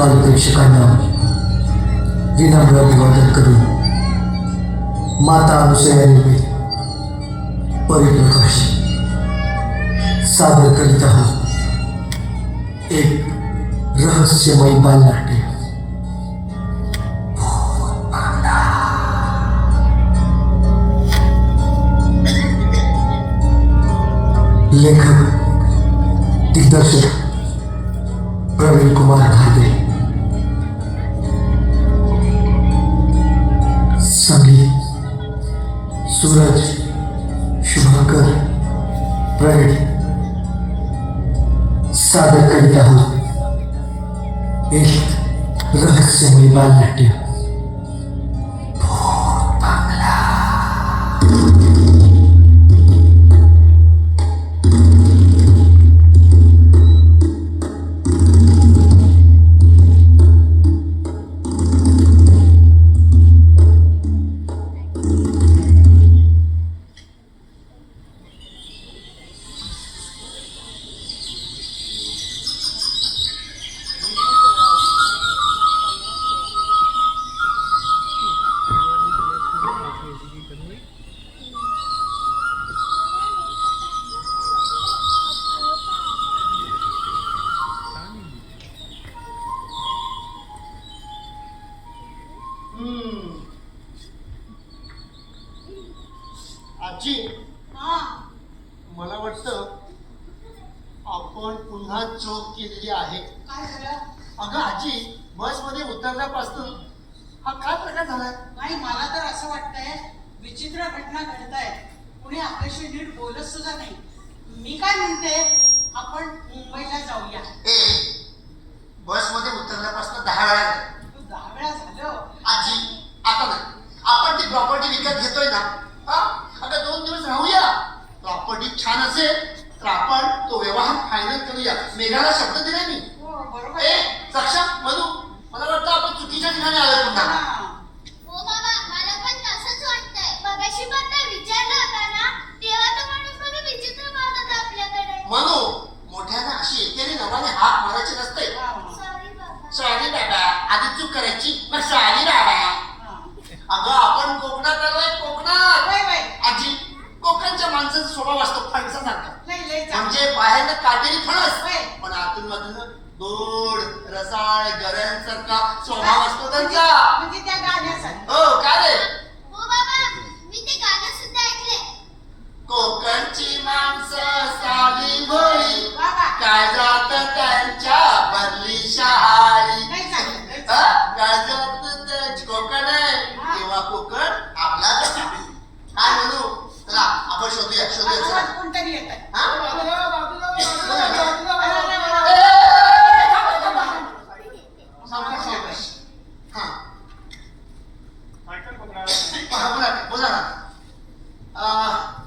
प्रेक्षकांना विनम्र अभिवादन करून माता अनुसया निर्मित परिप्रकाश सादर करीत आहोत एक रहस्यमय बालनाट्य। लेखक दिग्दर्शक प्रवीण कुमार धागे, संगीत सूरज शुभंकर प्रवीण। सादर करीत आहोत एक रहस्यमय बालनाट्य। आजी, मला वाटतं आपण पुन्हा चूक केलेली आहे। काय झालं? अगं आजी, बस मध्ये उतरल्यापासून हा काय प्रकार झालाय? नाही, मला तर असं वाटतंय विचित्र घटना घडतायत। कुणी आपल्याशी नीट बोलत सुद्धा नाही। मी काय म्हणते, आपण मुंबईला जाऊया। बस मध्ये उतरल्यापासून 10 वेळा झालं। तू 10 वेळा झालं? आजी, आता नाही, आपण ती प्रॉपर्टी विकत घेतोय ना, अगं 2 दिवस राहूया। प्रॉपर्टी छान असेल तर आपण तो व्यवहार फायनल करूया। मेघाला शब्द दिलाय मी। हो, बरोबर। सक्षम म्हणू, मला वाटतं आपण चुकीच्या ठिकाणी आलोय पुन्हा। हो बाबा, मला पण तसंच वाटतंय। मगाशी पण ते विचारलं होता ना, तेव्हा तो माणूस बघा विचित्र पाहत होता आपल्याकडे। म्हणू, मोठ्यानं अशी एकेरी नावाने हाक मारायची नसते। सॉरी बाबा। सॉरी बाबा, आधी चूक करायची मग सॉरी बाबा। अगं आपण कोकणात आलोय, कोकणात। आजी, कोकणच्या माणसाचा स्वभाव असतो फणसासारखा। म्हणजे बाहेरनं काटेरी फणस, पण आतून मधून गोड रसाळ गऱ्यांसारखा स्वभाव असतो त्यांचा। म्हणजे त्या गाण्यासारखं। हो का रे? हो बाबा, मी ते गाणं सुद्धा ऐकले। कोकणची माणसं साधी भोळी, बाबा काय जात त्यांच्या बदली शहाळी। नाही सांगितलं। काय जात त्यांची कोकण आहे तेव्हा कोकण आपला कसा। काय म्हणू, चला आपण शोधूया शोधूया। आवाज कोणतरी येत आहे। बोला ना।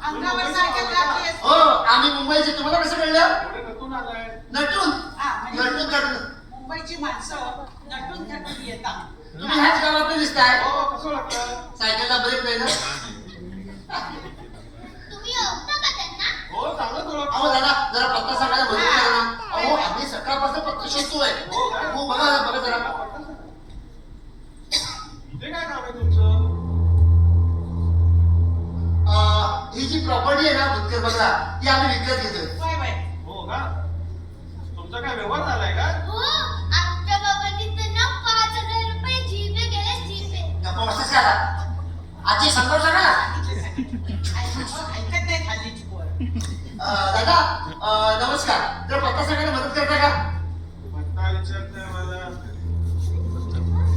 अंगावर सारख्या लागली असते। हो, आम्ही मुंबईचे। तुम्हाला कसं कळलं? नटून म्हणजे नटून नटून मुंबईची माणसं नटून नटून येतात। तुम्ही ह्याच गावात दिसताय। कसं वाटतं? सायकलला ब्रेक नाही ना? तुम्ही ओळखता का त्यांना? हो, चांगलं तुला. अहो दादा, जरा पत्ता सांगायला मदत करा ना। अहो, आम्ही सकाळपासून पत्ता शोधतोय। हो, बघा जरा। इथे काय काम आहे तुमचं? ही जी प्रॉपर्टी आहे ना भुतकर बंगला, ती आम्ही विकत घेतोय। हो का? तुमचा काय व्यवहार झालाय का? हो, आमच्या बाबांनी तर ना 5,000 रुपये जीपे केले, जीपे। गप्पा बसतेस का आता? आजी समजावून सांगा ना। ऐकत नाही खाल्लीची पोर। दादा, नमस्कार, जरा पत्ता सांगायला मदत करता का? पत्ता विचारतोय मला.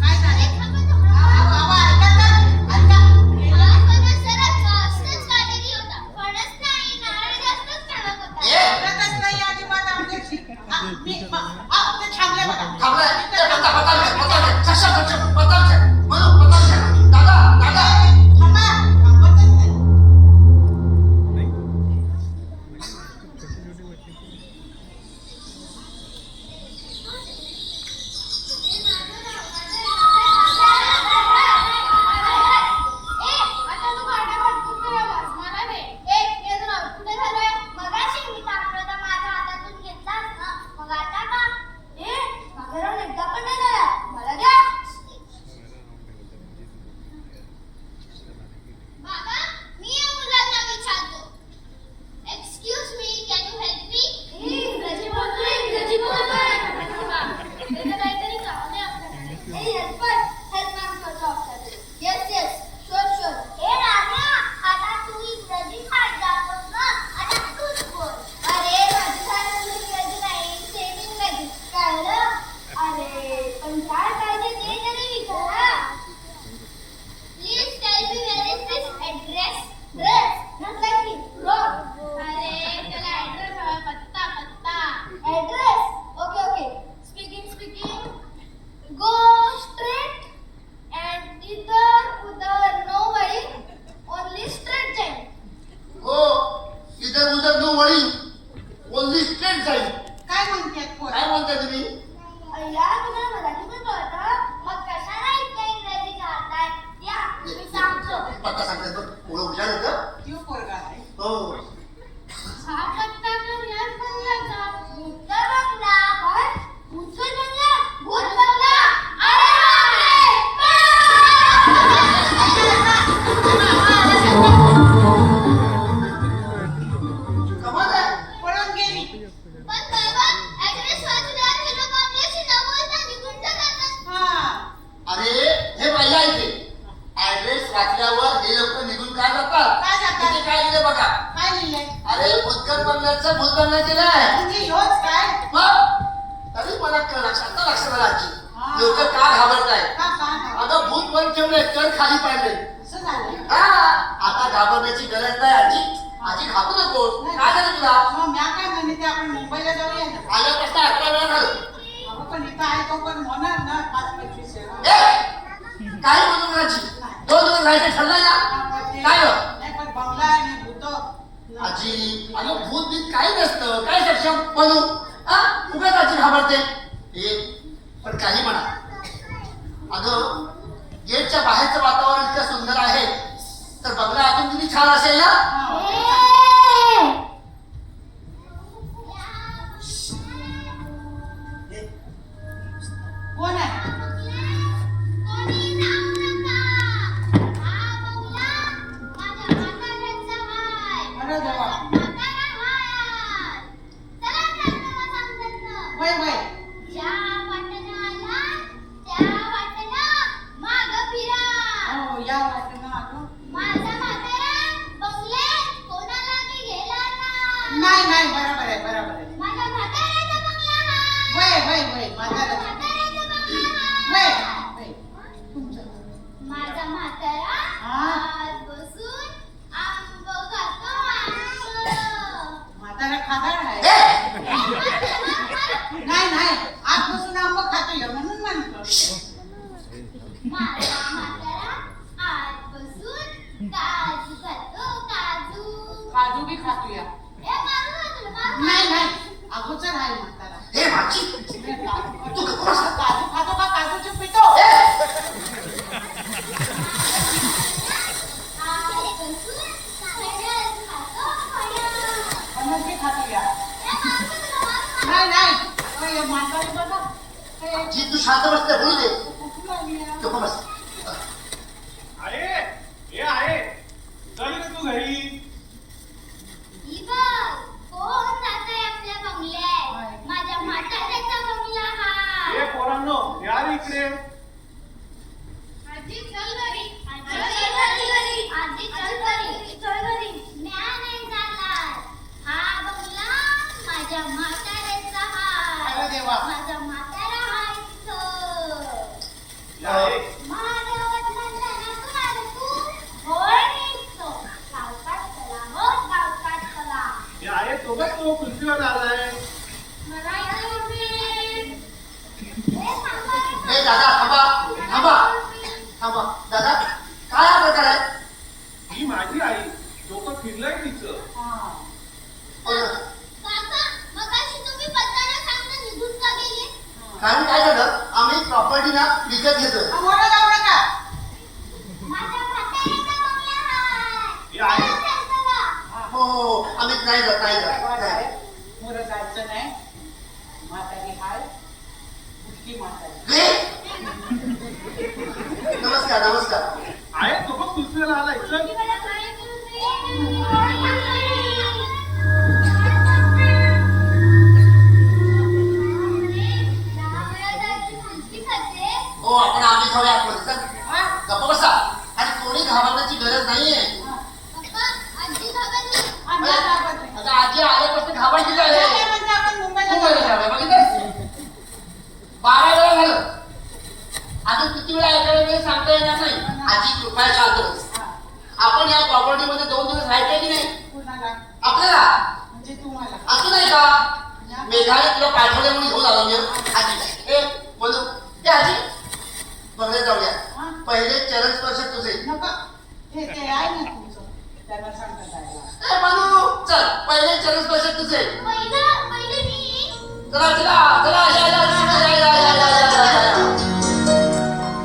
काय झाले? बाबा ऐका तर, ऐका। हा फणस जरा जास्तच काटेरी होता। फणस नाही, नारळ जास्तच कडक होता। बोलतच नाही अजिबात आमच्याशी। ते थांबले बघा। थांबलाय? पत्ता घ्या. सक्षम पत्ता घ्या। म्हणू पत्ता घ्या। दादा दादा, थांबा, थांबतच नाही। भूतकर बंगल्याचं भूत बंगला केलाय म्हणजे ह्योच काय मग तरी मला लक्षात आलं आजी हा. लोक का घाबरताय का का अगं भूत वर ठेवले कर खाली पाडले असं झालं हा आता घाबरण्याची गरज नाही आजी आजी घाबरू नको काय झालं तुला मग म्या काय म्हणते आपण मुंबईला जाऊया ना आल्यापासून 11 वेळा झालं अगं पण इथं आहे तो पण होणार ना 5-25 वेळा. ए काय म्हणू म्हणायची 2 दिवस राहायचं ठरलंय ना काय हो? नाही पण बंगला आणि भूत आजी अगं भूत बीत काही नसतं काय सक्षम म्हणू हा उगाच आजी घाबरते हे पण काही म्हणा अगं गेटच्या बाहेरचं वातावरण इतकं सुंदर आहे तर बंगला अजून किती छान असेल ना कोण आहे कोणी जाऊ नका. हा बंगला माझ्या म्हाताऱ्याचा आहे. अरे देवा म्हातारा हाय. चला त्यांना सांगतात वय वय ज्या वाटेनं आला त्या वाटेनं मागं फिरा. हो या वाटेनं आलो माझा म्हातारा बंगल्यात कोणाला बी गेला नाही नाही बरोबर आहे बरोबर आहे माझ्या म्हाताऱ्याचा बंगला हाय. वय वय वय म्हातारा म्हाताऱ्याचा बंगला वय हाय. वय तुमचं माझा म्हातारा हा. आज बसून आंब खातो आंब. म्हातारा खादाड आहे ए! नाही नाही आजपासून आंबा खातोय म्हणून म्हणतो माझा म्हातारा आज बसून काजू खातो काजू. काजू बी खातोय ए मारू का तुला, मारू का? नाही नाही अगोदर आहे म्हातारा हे माझी तू काजू खातो का काजूचे पितो आज बसून फणस खातो फणस. फणस बी खातोय ए मारू का तुला, मारू का? नाही नाही ओय, म्हातारी बघा हे जी तू शांत बसते बोलू दे कुठून आली आहे? नको बस आहे हे आहे चल रे तू घरी ही बघ, कोण जातंय आपल्या बंगल्यात? माझ्या म्हाताऱ्याचा बंगला हे हा. पोरांनो या रे इकडे आजी चल घरी. आजी चल घरी. आजी चल घरी. चल घरी. म्या नाही जाणार. हा बंगला माझ्या म्हाताऱ्याचा हाय. अरे देवा. माझा म्हातारा हाय इथं. या रे महादेवात म्हणला ना कुणाला तू? होय निघतो. सावकाश चला हो, सावकाश चला. हे आहे सोबत तो खुर्चीवर आलाय मला इथं उभी. ए थांबा. ए दादा थांबा थांबा थांबा दादा काय हा प्रकार आहे ही माझी आई डोकं फिरलंय तिचं हा. काका, मगाशी तुम्ही पत्त्याला सांगता निघून का गेले? कारण काय झालं आम्ही प्रॉपर्टी ना विकत घेतोय मोरं जाऊ नका माझ्या म्हाताऱ्याचा बंगला हाय. हे आहे. चला चल चला. हो आम्ही नाही जात नाही देवा जात साहेब, मोरं जायचं नाही म्हातारी हाय कुठली म्हातारी हे? नमस्कार नमस्कार आहे सोबत खुर्चीवर आलाय चल हो आपण आम्ही खाऊया आपण चल गप्प बसा आणि कोणी घाबरण्याची गरज नाहीये आम्ही घाबरते. आता आजी आल्यापासून घाबरती काय झाले काय म्हणते आपण मुंबईला मुंबईला जाऊया. जाऊया, बघितलंस? 12 वेळा झालं अजून किती वेळा ऐकायला वेळ सांगता येणार नाही आजी कृपया शांत बस. हा. आपण या प्रॉपर्टी मध्ये 2 दिवस राहायचंय की नाही कुणाला आपल्याला म्हणजे तुम्हाला असं नाही का मेघाने तुला पाठवले म्हणून घेऊन आलो मी आजी ए बोलू ते आजी बघले जाऊया हा. पहिले चरण स्पर्श तुझे नका ते आहे ना तुमचं त्यांना सांगता जायला ए मनू चल पहिले चरण स्पर्श तुझे चला चला चला या या या या या या या या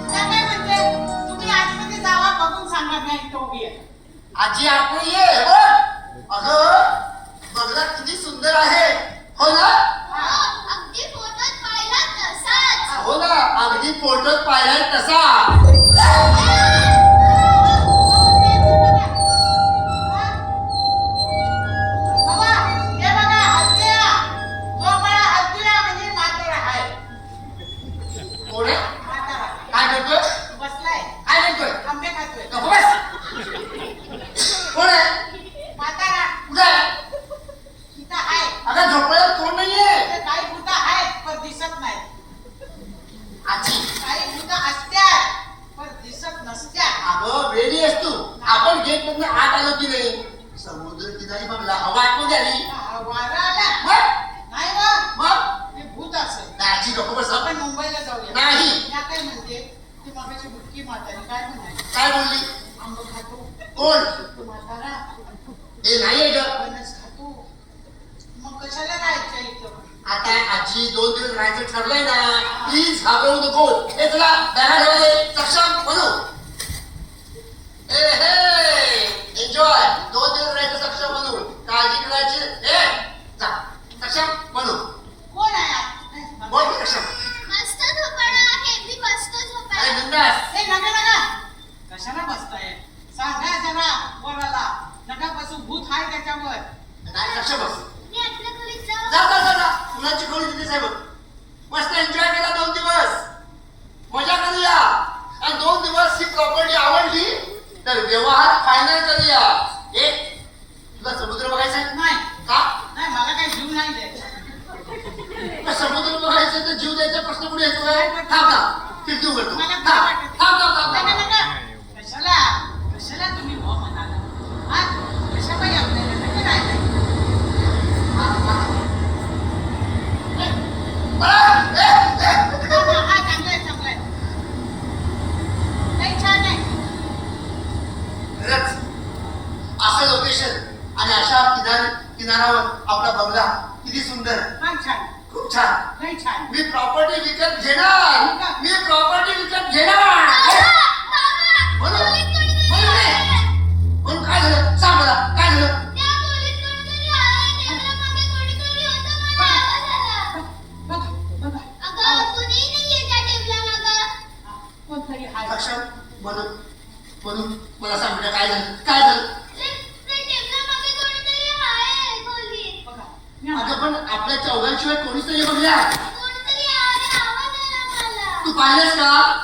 त्या काय म्हणते तुम्ही आतमध्ये जावा बघून सांगा नाही तो उभी आहे आजी आपण ये बघ अगं बघला किती सुंदर आहे हो ना हो ना अगदी फोटोत पाहिलाय तसा बाबा हे बघा हत्या जो मला हत्या म्हणजे म्हातारा आहे कोण आहे? म्हातारा काय करतोय बसलाय काय करतोय आंबे खातोय गप्प बस. कोण आहे म्हातारा कुठे आहे अमेरिकेतनं आत आलो की नाही समुद्र किनारी बघला हवा आतमध्ये आली वारा आला मग नाही बा मग ते भूत असेल दाजी नको बस आपण मुंबईला जाऊया नाही. या काय म्हणते ती मगाची बुटकी म्हातारी काय म्हणाली काय बोलली आंब खातो कोण तो म्हातारा हे नाही आहे ग फणस खातो मग कशाला राहायचं इथं आता आजी 2 दिवस राहायचं ठरलंय ना प्लीज घाबरवू नको हे तुला दहा सक्षम बनू एन्जॉय 2 दिवस राहायचं सक्षम बनू काळजी करायची जा सक्षम बनू कोण आहे आत? बोल की सक्षम मस्त झोपाळा आहे मी मस्त अरे झोपाळा बिंदास ए, नका कशाला बसताय सांगा जरा वराला नका बसू भूत आहे त्याच्यावर नाही सक्षम बस मी आतल्या खोलीत जाऊ जा जा जा जा मुलांची खोली तिथे साहेब मस्त एन्जॉय केला 2 दिवस मजा करूया आणि 2 दिवस ही प्रॉपर्टी आवडली तर व्यवहार फायनल करूया एक तुला समुद्र बघायचा आहे नाही का नाही मला काही जीव नाही द्यायचा मग समुद्र बघायचं तर जीव द्यायचा प्रश्न कुठे येतोय थांब ना खिडकी उघडतो मला थांब काय वाटत? थांब थांब थांब नका, थांब. नका. कशाला तुम्ही हो म्हणाला हा कशा पाहिजे आपल्याला नका राहायला हा चांगलं आहे लई छान आहे खरंच असं लोकेशन आणि अशा किनाऱ्यावर आपला बंगला किती सुंदर हा छान खूप छान लई छान मी प्रॉपर्टी विकत घेणार मी प्रॉपर्टी विकत घेणार बोलू बोलू रे बोलू काय झालं सांग मला काय झालं त्या खोलीत कोणीतरी आहे टेबलामागे कोणीतरी होतं मला आवाज आला बघा अगं कुणीही नाहीये त्या टेबलामागं कोणतरी हाय सक्षम म्हणून म्हणून मला सांग बेटा काय झालं काय झालं त्या टेबलामागे कोणीतरी आहे खोलीत बघा मी अगं पण आपल्या चौघांशिवाय कोणीच नाही बघल्या कोणीतरी आहे आवाज आला मला तू पाहिलंस का नाही.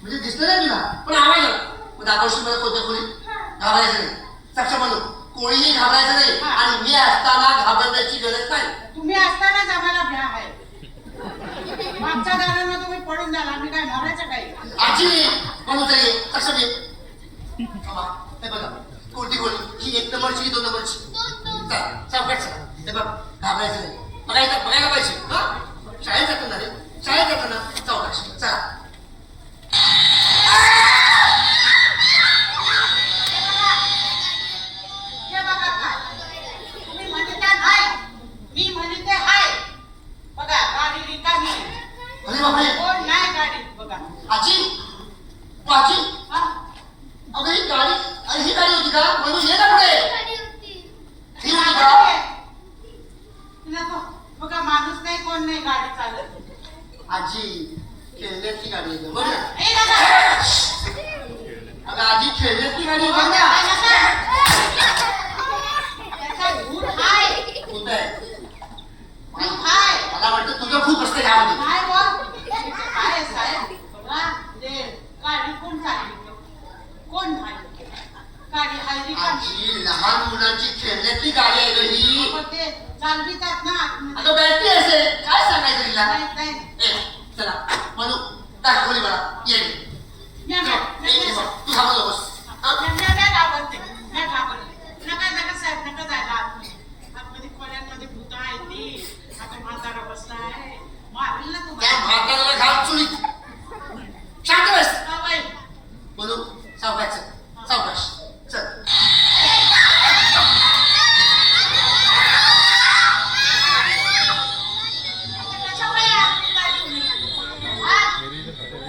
म्हणजे दिसलं नाही तुला पण आवाज आला मग दाखवशील मला कोणत्या खोली घाबरायचं नाही सक्षम म्हणू कोणीही घाबरायचं नाही आणि मी असताना घाबरण्याची गरज नाही तुम्ही असतानाच आम्हाला भ्या आहे मागच्या दारानं तुम्ही पडून जाल आम्ही काय मारायचं काही आजी म्हणू तरी सक्षम ये बाबा, हे बघा कोणती खोली ही 1 नंबरची की 2 नंबरची चौकट चला हे बघ घाबरायचं नाही बघायला पाहिजे हा शाळेत जाताना रे शाळेत जाताना चौकट चला हे बघा काय तुम्ही म्हणता नाही मी म्हणते हाय बघा गाडी रिकामी अरे बापरे कोण नाही गाडीत बघा आजी आजी हा अगं ही गाडी अरे ही गाडी होती का म्हणून ये ना पुढे गाडी होती. ही होती का नको बघा माणूस नाही कोण नाही गाडी चालत आजी खेळण्याची गाडी आहे बघ ना ए दादा अगं आजी खेळण्याची गाडी आहे बघ ना त्याचा भूत हाय होत आहे भूत हाय मला वाटतं तुझं खूप असतं ह्यामध्ये काय बोल काय आहे साहेब बघा ते गाडी कोण चालली कोण नाही गाडी हाय रिकामी आजी लहान मुलांची खेळण्याची गाडी आहे ग ही पण ते चालवितात ना आतमध्ये. अगं बॅटरी असेल काय सांगायचं तिला नाही नाही ए चला म्हणू दाखवली मला ये म्या- म्या- म्या- म्या- तू थांबू नकोस हा? म्या घाबरते म्या घाबरते नका साहेब नका जायला आतमध्ये खोल्यांमध्ये भूत आहे ती आता म्हातारा बसलाय मारेल ना त्या तुम्हाला म्हाताऱ्याला घाल चुलीत शांत बस का बाई म्हणू सावकाश चल सावकाश चल कशा बाई आतमध्ये काय तुम्ही? हा?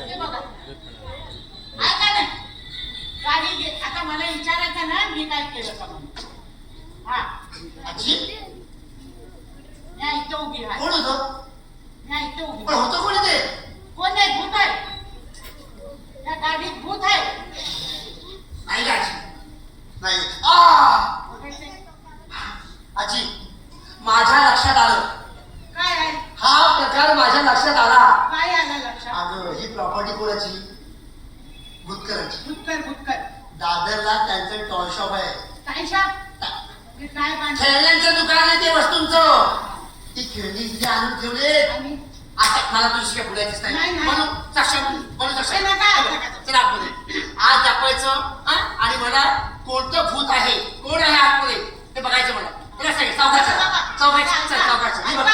हे बघा. ऐका ना. गाडी आता मला विचारायचं ना मी काय केलं का म्हणून. हा आजी मी इथं उभी आहे कोण होतं मी इथं उभी पण होतं कोणी ते कोण आहे भूत आहे त्या गाडीत भूत आहे नाही का आजी नाही आ बघायचंय? आजी माझ्या लक्षात आलं काय आहे हा प्रकार माझ्या लक्षात आला काय आलं लक्षात अगं ही प्रॉपर्टी कोणाची भूतकरांची भूतकर दादरला त्यांचं टॉय शॉप आहे काय शाप मी काय बांधलं खेळण्यांचं दुकान आहे ते वस्तूंचं ती खेळणी इथे आणून ठेवले आणि आता मला तुझी काय बोलायचीच नाही नाही, नाही. म्हणून सक्षम म्हणून हे सक्षम नका, नका. चला आतमध्ये. आज दाखवायचं हा? आणि मला कोणतं भूत आहे, कोण आहे आतमध्ये ते बघायचं मला. तुला सांग सावकाश सावकाश हे बघ.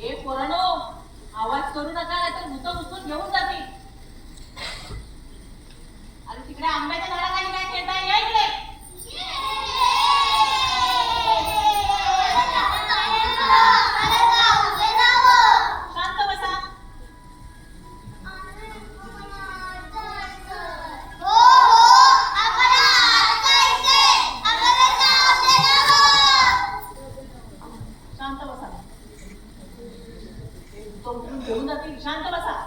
ए पोरांनो, आवाज करू नका नाहीतर भूत उचलून घेऊन जातील. अरे तिकडे आंब्याच्या झाडाखाली काय खेळताय? या इकडे. शांत बसा. शांत बसा. भूत उचलून घेऊन जातील. शांत बसा.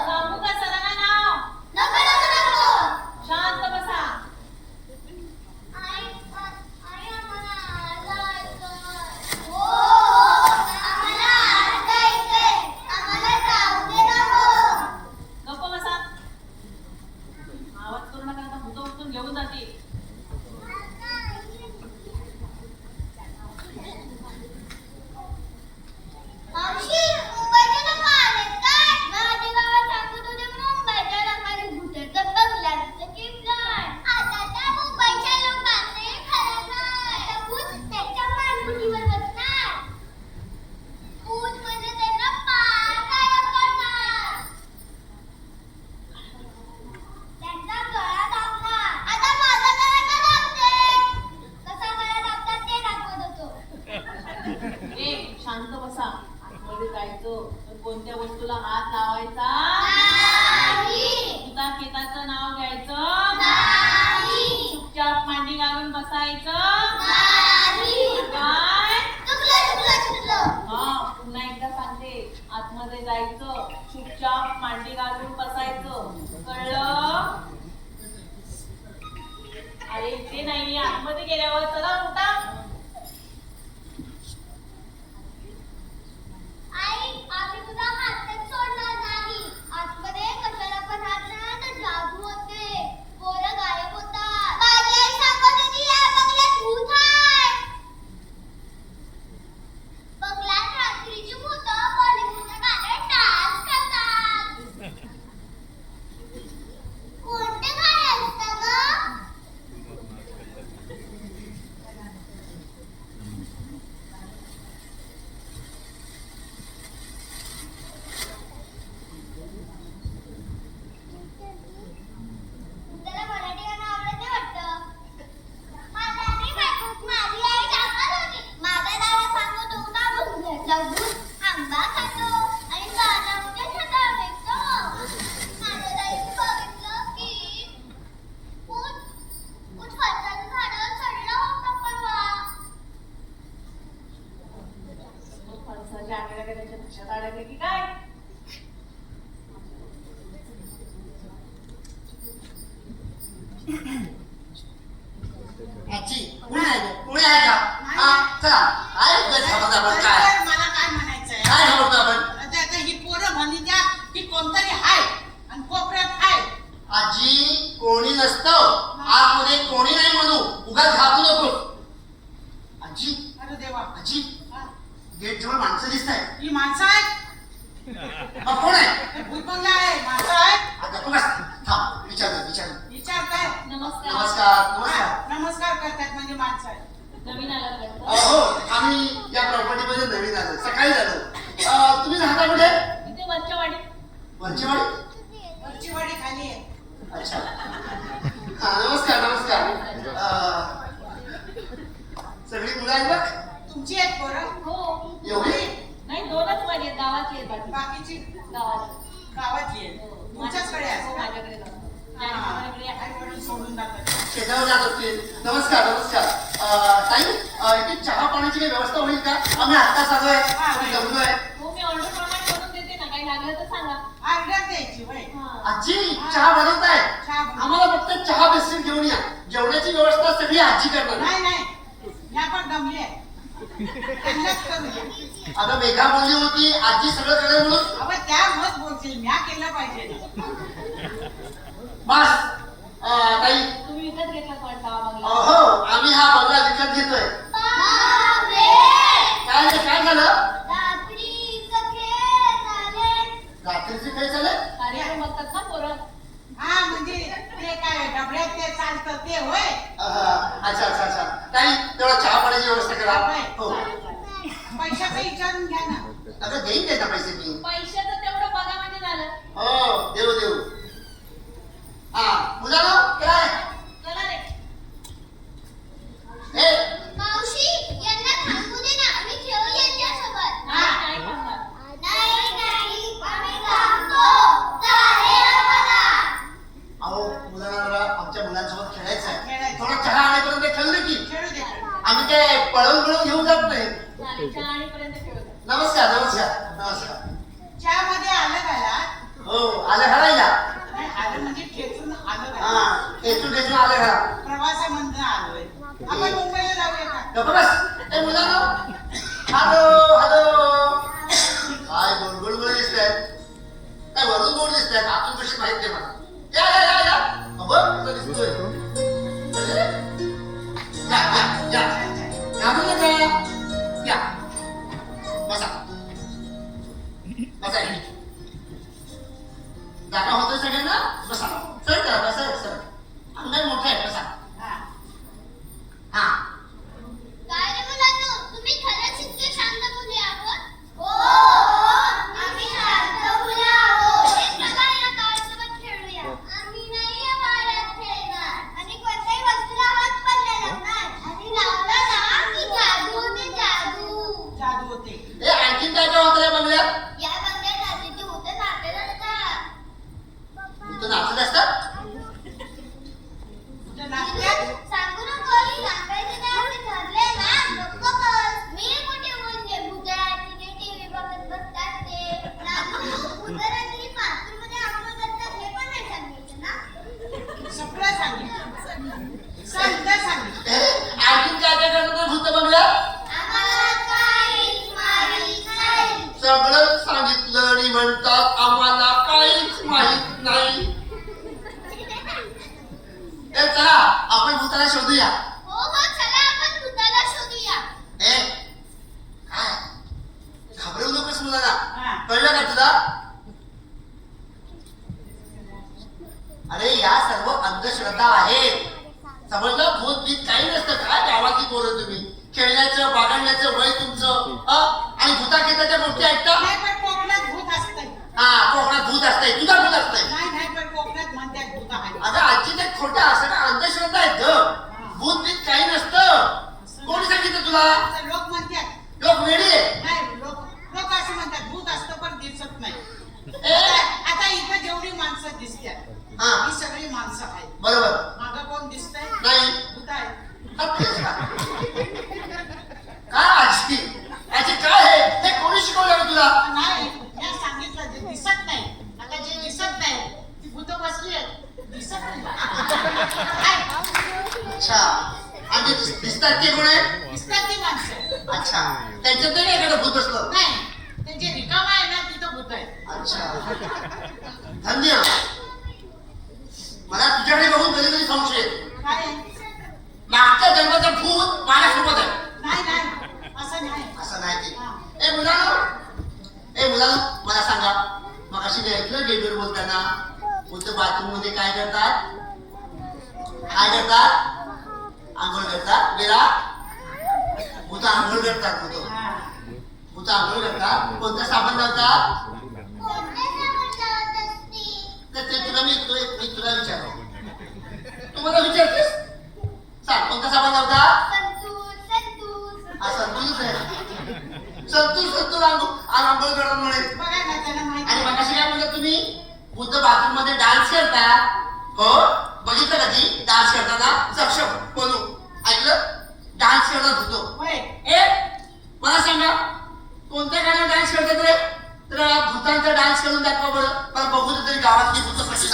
सांगू का सरांना नाव? शांत बसा. गप्प बसा. आवाज करू नका नाहीतर भूत उचलून घेऊन जातील. ए शांत बसा. आतमध्ये जायचं तर कोणत्या वस्तूला हात लावायचा? तुझा केताचं नाव घ्यायचं. चुपचाप मांडी घालून बसायचं. काय? हा पुन्हा एकदा सांगते. आतमध्ये जायचं, चुपचाप मांडी घालून बसायचं. कळलं? अरे इथे नाही, आतमध्ये गेल्यावर. चला उठा. याची पुणे आहे का? हा चला काय मला काय म्हणायचंय? काय म्हणतो आपण? आता ही पोरं म्हणी त्या कोणी नसतं आतमध्ये कोणी नाही म्हणू उगाच घाबरू नको. आजी अरे देवा आजी हा, गेट जवळ माणसं दिसत आहेत. ही माणसं आहेत कोण आहे? हे भूतबंगला आहे माणसं आहेत आता तू बस थांब विचार विचारताय नमस्कार. नमस्कार नमस्कार. हा, नमस्कार करतात म्हणजे माणसं आहेत. नवीन आला वाटतं. हो आम्ही या प्रॉपर्टी मध्ये नवीन आलो सकाळी आलो. तुम्ही राहता कुठे? इथे वरच्या वाडीत. वरची वाडी. वरची वाडी खाली आहे. अच्छा हा नमस्कार नमस्कार. सगळी मुलं आहेत बघ. तुमची आहेत पोरं हो. एवढी? नाही, दोनच वाडी आहेत. गावातली आहेत बाकी. बाकीची गावातली. गावातली आहेत. हो. तुमच्याचकडे हो, असतात. माझ्याकडे जातात. हा, माझ्याकडे आहे. आई वडील सोडून जातात. शेतावर जात असतील. नमस्कार नमस्कार. ताई इथे चहा पाण्याची काही व्यवस्था होईल का? आम्ही आत्ताच आलोय. आम्ही जमलोय. हो, मी ऑर्डर प्रमाणे करून देते ना. काही लागलं तर सांगा. ऑर्डर द्यायची होय. हा. आजी चहा बनवताय? चहा बनव. आम्हाला फक्त चहा बिस्किट घेऊन या. जेवणाची व्यवस्था सगळी आजी करणार. नाही नाही या पण दमली आहे. त्यांनाच करूया. आता मेघा बोलली होती आजी सगळं करेल म्हणून. अहो त्या मत बोलतील म्या केलं पाहिजे ना. बस ताई. तुम्ही विकत घेतला वाटतं हा बंगला. हो आम्ही हा बंगला विकत घेतोय. बापरे! काय झालं? रात्रीचं खेळ झाले. रात्रीचे काही झालं? कार्यक्रम बघतात ना पोरं. हा म्हणजे ते काय डबड्यात ते चालतं ते होय. अच्छा अच्छा अच्छा. ताई तेवढा चहा पाण्याची व्यवस्था करा. हो पैशाचं विचारून घ्या ना. अगं देईन त्याचा पैसे मी. पैशाचं तेवढं बघा म्हणजे झालं. हो देऊ देऊ. हा मुलांनो काय चला रे. ए मावशी यांना थांबू दे ना आम्ही खेळू यांच्यासोबत. नाही थांबणार. नाही आम्ही थांबतो. चालेल आम्हाला. अहो मुलांना जरा आमच्या मुलांसोबत खेळायचं आहे. खेळायचं. थोडा चहा आणेपर्यंत खेळलं की खेळू दे. आम्ही काय पळवून घेऊन जात नाही. चालेल, चहा आणीपर्यंत खेळू. नमस्कार नमस्कार नमस्कार. चहामध्ये आलं घाला. हो आलं घालायला. नाही, आलं म्हणजे ठेचून आलं घाला. हा ठेचून ठेचून आलं घाला. प्रवासामधनं आलोय. आपण मुंबईला जाऊया का? गप्प बस. ए मुलांनो हॅलो हॅलो. काय गोड गोड गोड दिसतायत. काय वरून गोड दिसतायत. आतून कशी माहित नाही मला. या या या या. बघ कसं दिसतोय. अरे, या या या या मुलं या. या बसा बसा इथे. जागा होतोय सगळ्यांना. बसा सर करा बसा सर. अंगण मोठं आहे बसा. हा. हा काय रे मुलांनो तुम्ही खरंच इतके शांत मुले आहोत? हो आम्ही शांत मुले आहोत. चला या कार्डसोबत खेळूया. आम्ही नाही या वाड्यात खेळणार. आणि कोणत्याही वस्तूला हात पण नाही लावणार. आणि लावला ना की जादू होते जादू. जादू होते. ए आणखीन काय काय होतं या बंगल्यात? या बंगल्यात रात्रीचे होते नाचत असतात. इथं नाचत असतात. तुझं नाचत्यात? सांगू नको सांगायचं नाही असे ठरले ना गप्प बस. मी मोठे म्हणजे भूताची ते टीव्ही बघत बसतात ते. नानू भूत रात्री बाथरूममध्ये आंघोळ करतात हे पण नाही सांगायचं ना. सगळं सांगितलं. सगळं सांगितलं. आणखीन काय काय करतात भूत बंगल्यात? आम्हाला काहीच माहित नाही. सगळं सांगितलं आणि म्हणतात आम्हाला काहीच माहित नाही. ए चला आपण भूताला शोधूया. हो हो चला आपण भूताला शोधूया. ए काय घाबरवू नकोस मुलांना. हा. कळलं का तुला? अरे या सर्व अंधश्रद्धा आहेत. समजलं? भूत बीत काही नसतं. काय गावातली पोरं तुम्ही खेळण्याचं बागडण्याचं वय तुमचं आणि भूताखेताच्या गोष्टी ऐकता. नाही पण कोकणात भूत असतंय. हा कोकणात भूत असतंय. तुझा भूत असतंय. नाही नाही पण कोकणात म्हणतात भूत आहे. अगं आजची ते खोटं असं ना अंधश्रद्धा आहेत ग. भूत बीत काही नसतं. कोणी सांगितलं तुला? आता लोक म्हणतात. लोक वेडी आहे. नाही लोक लोक असं म्हणतात भूत असतं पण दिसत नाही. ए, आता इथं जेवढी माणसं दिसतात हा ही सगळी माणसं आहेत. बरोबर. मागं कोण दिसतंय? नाही भूत आहे. काय आजी आजी काय आहे हे कोणी शिकवलं तुला? नाही मी सांगितलं जे दिसत नाही. आता जे दिसत नाही ती भूत बसली आहेत. दिसत नाही. अच्छा आणि दिसतात ते कोण आहे? दिसतात ती माणसं. अच्छा त्यांच्यात नाही एखादं भूत असलं. नाही ते जे रिकामा आहे ना तिथं भूत आहे. अच्छा धन्य. मला तुझ्याकडे बघून कधी कधी संशय येतो. काय आहे? मागच्या जन्माचं भूत माझ्यासोबत आहे. नाही नाही असं नाही. असं नाही ते. हा. मुलांनो मला सांगा, मग अशी मी ऐकलं गेटवर बोलताना भूत बाथरूम मध्ये काय करतात? काय करतात? आंघोळ करतात. बेला भूत आंघोळ करतात. हा. भूत आंघोळ करतात. कोणता साबण लावतात? कोणते साबण लावत असते? तर ते तुला मी तुला विचारतो. तू मला विचारतेस? सांग कोणता साबण लावतात? संतूर हा संतूरच आहे. संतूर आंघोळ करतात म्हणे. बघा ना त्याला माहिती आणि आहे. मगाशी काय म्हणलं तुम्ही? बुद्ध बाथरूम मध्ये डान्स करतात. हो बघितलं कधी डान्स करताना? सक्षम बोलू ऐकलं? डान्स करतात होतो. होय. ए मला सांगा कोणत्या गाण्यावर डान्स करतात रे? तर भूतांचा डान्स करून दाखवा बरं. मला बघू दे तरी गावातली भूत कशी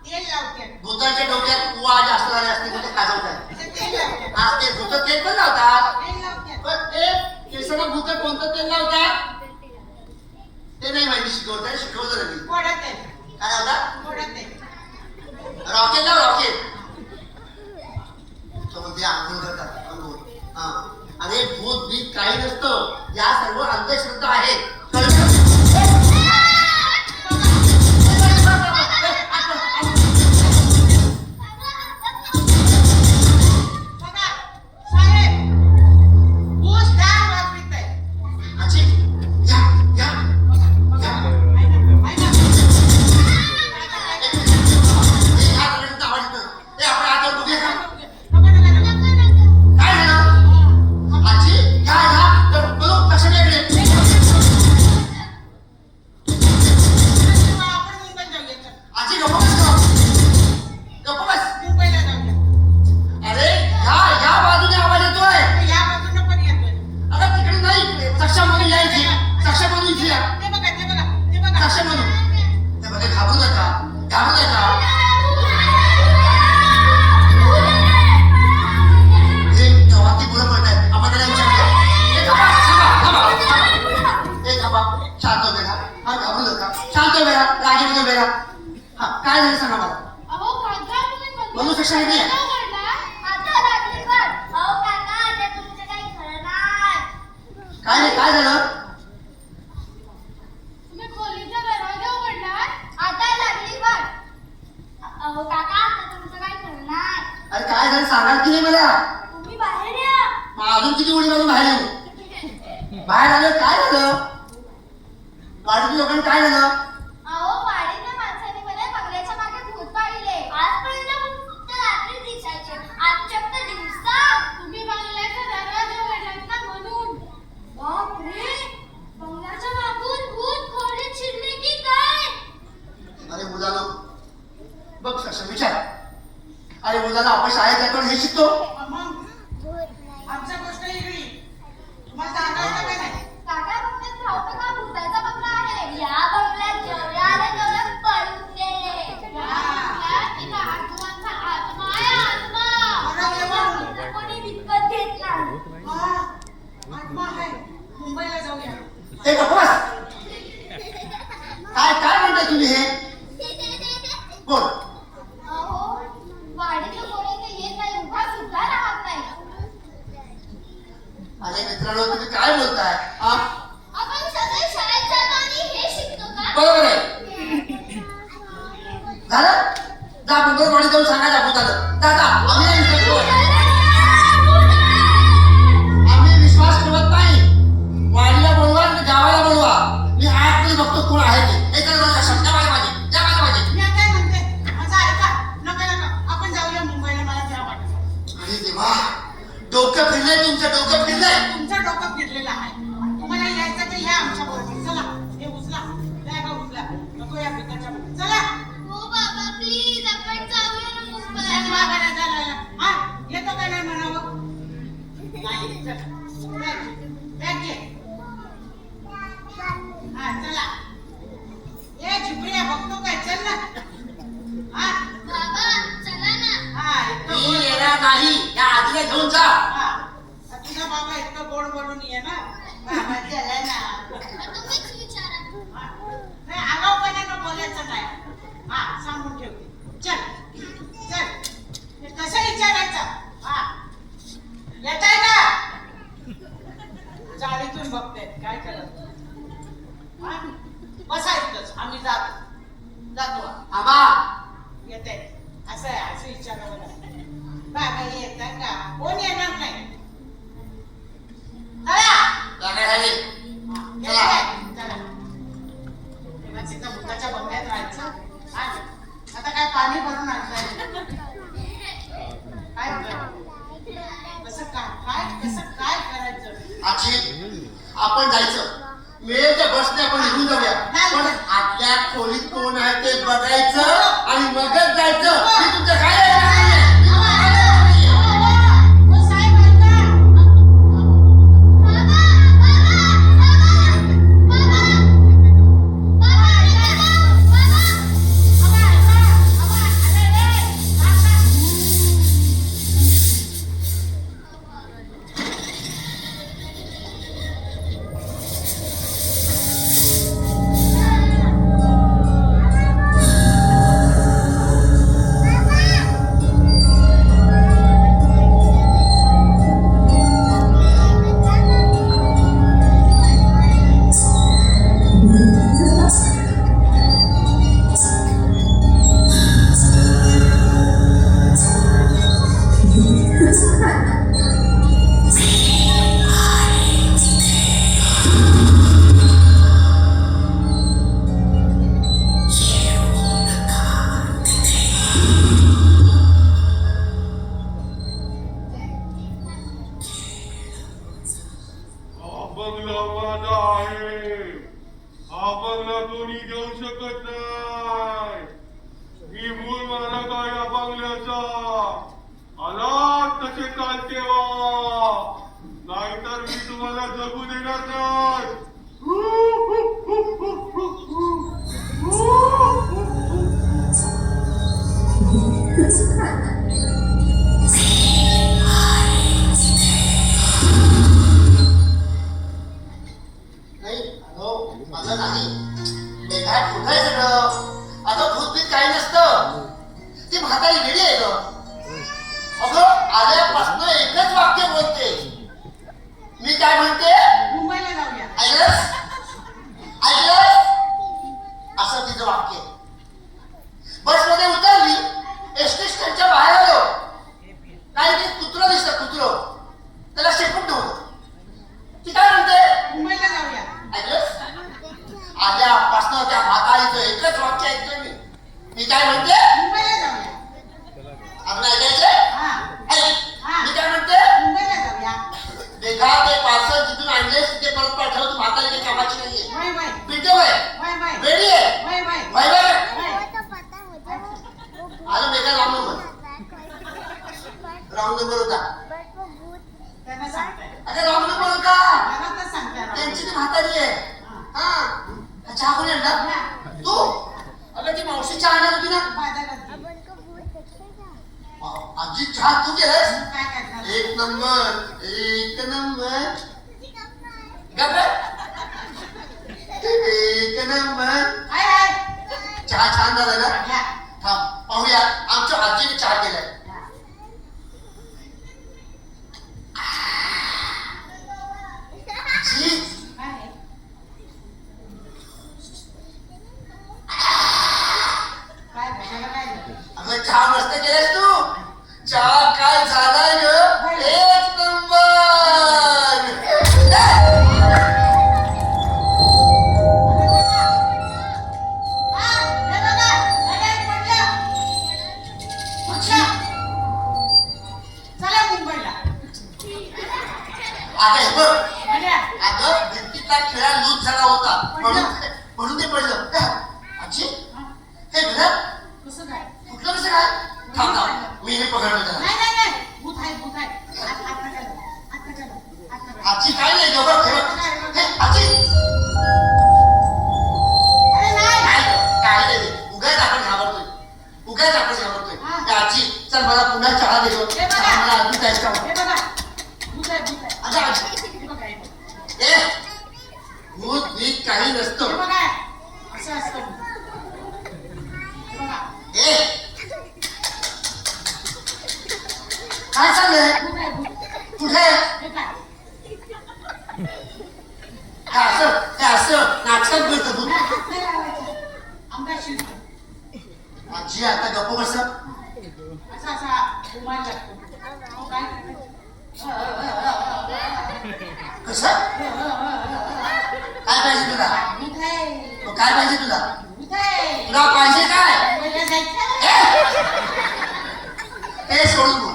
तेल लावते. भूतांच्या डोक्यात उवा जास्त झाले असते तर ते काजवतात. तेल लावते. आज ते भूत तेल पण लावतात. तेल लावते. पण ते केसाला भूत कोणतं तेल लावतात ते नाही माहिती. शिकवलं नाही. गोडा तेल. काय लावतात? गोडा तेल. रॉकेट लाव रॉकेट. ते आंघोळ करतात. आंघोळ. हा. अरे भूत बीत काही नसतं. या सर्व अंधश्रद्धा आहेत. कळलं? बघा साहेब ऊस डाळ वाजवीत आहे. आजी, या, या. बघा ऐका. हे हात रडण्याचा आवाज येतो. हे आपण हातावर बघूया का? बघा ना. काय झालं? आजी, या, या. तर बोलू, लक्ष द्या इकडे. आपण मुंबईला जाऊया चल. आजी, गप्प बस गं. गप्प बस. मुंबईला जाऊया. अरे, या बाजूने आवाज येतोय. या बाजूनं पण येतोय. अगं, तिकडे नाही. सक्षम म्हणून यायची. सक्षम म्हणून इथे या. ते बघा ते बघा ते बघा. सक्षम म्हणून. ते बघा, घाबरू नका. घाबरू नका. हे गावातली मुलं पडतायत. आपण त्याला विचारूया. हे थांबा, थांबा, थांबा, थांबा. हे थांबा. शांत हो बेटा. हा, घाबरू नका. शांत हो बेटा. रागीमध्ये बेटा. हा, काय झालं सांगा मला. अहो काका तुम्ही म्हणून कशा आहे? आता लागली वाट. अहो काका आता तुमचं काही खरं नाही. काय रे, काय झालं? तुम्ही खोलीचा दरवाजा उघडला. आता लागली वाट. अहो काका आता तुमचं काही खरं नाही. अरे काय झालं सांगाल की नाही मला? तुम्ही बाहेर या. मग अजून किती उडी मारून बाहेर येऊ? बाहेर आलं काय झालं? वाडीतील लोकांना काय झालं? अहो वाडीतल्या माणसाने मला बंगल्याच्या मागे भूत पाहिले. आजपर्यंत भूत फक्त रात्री दिसायचे. आज चक्क दिवसा. तुम्ही बंगल्याचा दरवाजा उघडलात ना म्हणून. बापरे, बंगल्याच्या मागून भूत खोलीत शिरले की काय? अरे मुलाला बघ सक्षम विचार. अरे मुलाला आपण शाळेत जातो हे शिकतो. मग आमच्या गोष्ट वेगळी. तुम्हाला सांगायचं का नाही? काका बंगल्यात राहतो का भूताचा बंगला आहे. या बंगल्यात जेवढे आले तेवढे पळून गेले. या बंगल्यात एका आत्माचा आत्मा आहे. आत्मा कोणी विकत घेत नाही. हा, आत्मा आहे. मुंबईला जाऊया. हे गप्प बस. काय काय म्हणताय तुम्ही हे? बोल. अहो वाडीतलं कोणी इथे येत नाही. उभा सुद्धा राहत नाही. अरे मित्रांनो तुम्ही काय बोलताय? हा? आपण सगळे शाळेत जातो आणि हे शिकतो का? बरोबर आहे. झालं? जा मुंबईवाडी जाऊन सांगा जा भूताला. जा जा. आम्ही नाही विश्वास ठेवत. आम्ही विश्वास ठेवत नाही. वाडीला बोलवा आणि गावाला बोलवा. मी आतमध्ये बघतो कोण आहे ते. हे तर बघा शब्द माझ्या माझे. जा माझ्या माझे. मी काय म्हणते माझं ऐका. नका नका आपण जाऊया मुंबईला. मला त्या वाटत. अरे देवा डोकं फिरलंय तुमचं. डोकं फिरलंय. तुमचं डोकं फिरलेलं आहे. तुम्हाला यायचं तर या आमच्या बरोबर. चला हे उचला. नाही का उचला. नको या पिकाच्या बरोबर. चला. हो बाबा प्लीज आपण जाऊया ना मुंबईला. चल मागायला चला. हा हा चला ये झुपऱ्या बघतो काय चल ना हा बाबा चला ना. हा इतकं मी गोड येणार नाही, या आजीला घेऊन जा. हा तुझा बाबा इतकं गोड बोलून ये ना बाबा चला ना तुम्हीच विचारा. हा. नाही आगाऊपणानं बोलायचं नाही हा सांगून ठेवते चल चल हे कसं विचारायचं हा येत आहे का जाळीतून बघते काय करत हा बसायचंच आम्ही जातो आबा येते असं आहे असं विचारावं लागतं बाबा येत का कोण येणार नाही चला जाण्यासाठी चला चला तेव्हा तिथं भुताच्या बंगल्यात राहायचं हा. आता काय पाणी भरून आणलंय काय होतं? कसं काय करायचं आजी आपण जायचं, मिळेल त्या बसने आपण निघून जाऊया. पण आपल्या खोलीत कोण आहे ते बघायचं आणि मगच जायचं. मी तुमचं काय ऐकणार नाहीये. मी तुमचं काय ऐकणार नाहीये. हो साहेब ऐका बाबा बंगला माझा आहे, हा बंगला कोणी घेऊ शकत नाही. मी मूळ मालक आहे या बंगल्याचा. आला तसे चालते वा, नाहीतर मी तुम्हाला जगू देणार नाही. नाही अगं माझं नाही, ते काय खोटं आहे सगळं. अगं भूतभीत काही नसतं. ती म्हातारी वेडी आहे ग. अगं आल्यापासून एकच वाक्य बोलते. मी काय म्हणते, मुंबईला जाऊया ऐकलंस ऐकलंस असं तिचं वाक्य. बसमध्ये उतरली, एसटी स्टँडच्या बाहेर आलो, काही ते कुत्रं दिसतं, कुत्रं. त्याला शेपूट नव्हतं. ती काय म्हणते, मुंबईला जाऊया ऐकलंस आल्यापासून त्या म्हातारीचं एकच वाक्य ऐकतोय मी. मी काय म्हणते, मुंबईला जाऊया आपण ऐकायचंय. हा मी काय म्हणते, मुंबईला जाऊया देखा ते पार्सल जिथून आणलेस तिथे परत पाठव. तू म्हातारी काही कामाची नाहीये. वय वय पिटे वय वय वय वेडी आहे. वय वय वय वय वय आलं बेकार राऊंड नंबर. राऊंड नंबर होता. त्यांना सांगताय अरे राऊंड नंबर होता. मला तर सांगताय त्यांची ती म्हातारी आहे. हा चहा कोणी आणला, तू. अगं ती मावशी चहा आणणार होती ना. बाजारात आजी चहा तू केलंस. काय करणार एक नंबर एक नंबर. गप्प. एक नंबर. हाय हाय चहा छान झाला ना. घ्या. थांब पाहूया आमच्या आजीने चहा केलाय. जी काय आहे? काय बघायला काय झालं? अगं चहा मस्त केलास तू. चहा काय झालाय ग, एक नंबर. हा, हे बघा, हे पडलं. अच्छा. असं असतं. बघा, ए काय चाललंय भूत आहे, भूत. कुठे हे काय? हे असं नाटकात मिळतं तू हात नाही लावायचा. अंगात शिरतो. आजी आता गप्प बस असा असा रुमाल लागतो. मग काय करायचं? कसं काय पाहिजे तुला भूत आहे, मग काय पाहिजे तुला भूत आहे. तुला पाहिजे काय मुंबईला जायचं. हे सोडून बोल.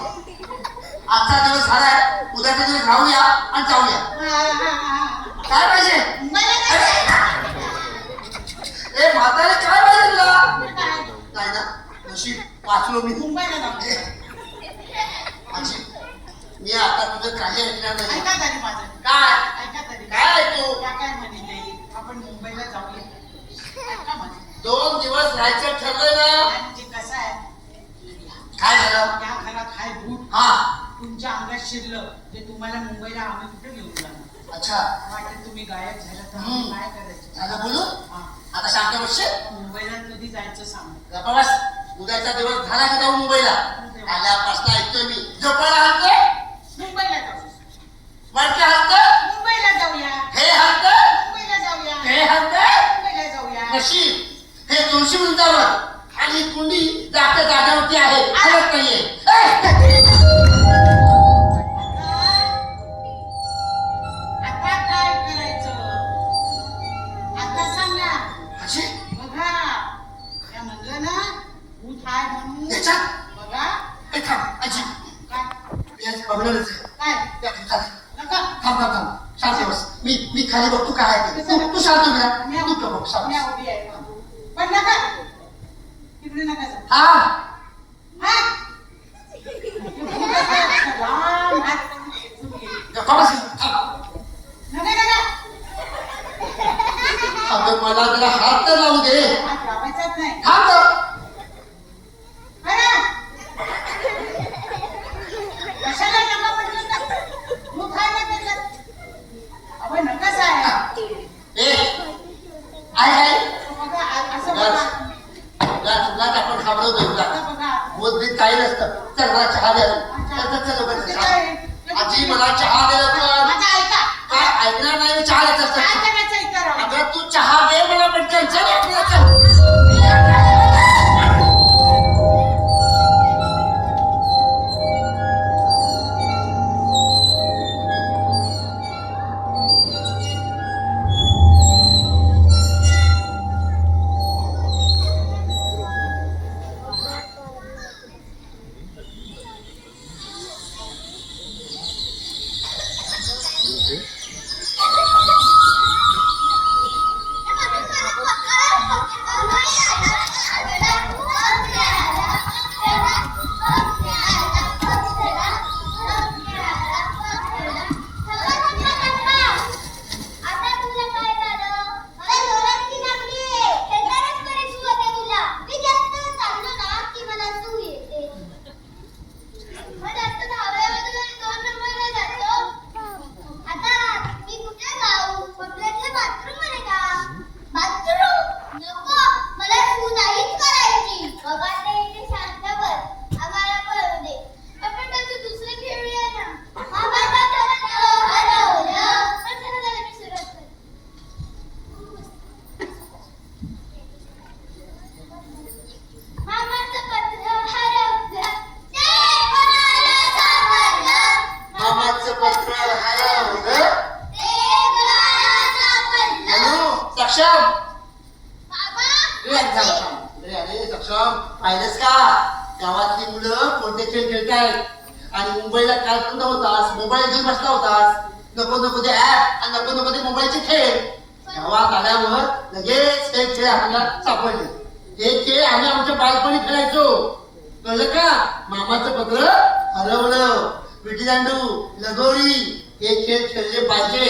आजचा दिवस झालाय उद्याचा दिवस राहूया आणि जाऊया काय पाहिजे मुंबईला जायचं. ए म्हातारे काय पाहिजे तुला काय? नाही ना नशीब वाचलो मी मुंबईला जाऊ. आजी मी आता तुझं काही ऐकणार नाही ऐका तरी माझं. काय ऐका तरी. काय ऐकू त्या काय म्हणते आपण मुंबईला जाऊया. ऐका माझं. 2 दिवस राहायचं ठरलंय ना म्हणजे कसं आहे, काय झालं त्या घरात हाय भूत हा तुमच्या अंगात शिरलं ते तुम्हाला मुंबईला आम्ही कुठे घेऊन जाणार. अच्छा वाटेल तुम्ही गायब झाला तर आम्ही काय करायचं. झालं बोलू हा. आता शांत बसशील मुंबईला कधी जायचं सांग. गप्पा बस उद्याचा दिवस झाला की जाऊ मुंबईला आल्यापासून ऐकतोय मी झोपायला हात मुंबईला जाऊ. वरचे हात मुंबईला जाऊया. हे हात मुंबईला जाऊया. हे हात मुंबईला जाऊया. नशीब हे 200 उंचावर आणि कुंडी जागच्या जागेवरती आहे हलत नाहीये आता काय करायचं आता सांग ना. आजी बघा त्या म्हणलं ना भूत हाय म्हणून. याच्यात बघा ए थांब आजी काय याच बघणारच आहे काय त्या भूताला. नका. थांब शांत बस मी खाली बघतो काय आहे ते. तू शांत उभा तू बघ शांत मी उभी आहे. पण नका तिकडे नका जाऊ. हा हा? लांब हात करून खेचून घे. गप्पा बस थांब नका नका अगं मला जरा हात तर लावू दे हात लावायचाच नाही. थांब अरे कशाला नका म्हटलं ना. भूत आहे ना त्याच्यात. अबे नकाच आहे. ए आहे बघा असं बघा. या चुकात आपण घाबरवतोय तुला असं बघा. बोधबीत काही नसतं चल मला चहा द्या चल लवकर चल. आजी मला चहा दे लवकर माझं ऐका. काय ऐकणार नाही मी चहा द्यायचं काय असतं. करायचं इथं राहून? अगं तू चहा दे मला पटकन चल आपल्याला चल. पाहिलंस का गावातली मुलं कोणते खेळ खेळतायत आणि मुंबईला काय करत होतास मोबाईल घेऊन बसला होतास नको नको ते ऍप आणि नको नको ते मोबाईलचे खेळ गावात आल्यावर लगेच हे खेळ आपल्याला सापडले हे खेळ आम्ही आमच्या बालपणी खेळायचो कळलं का मामाचं पत्र हरवलं विटी दांडू लगोरी हे खेळ खेळले पाहिजे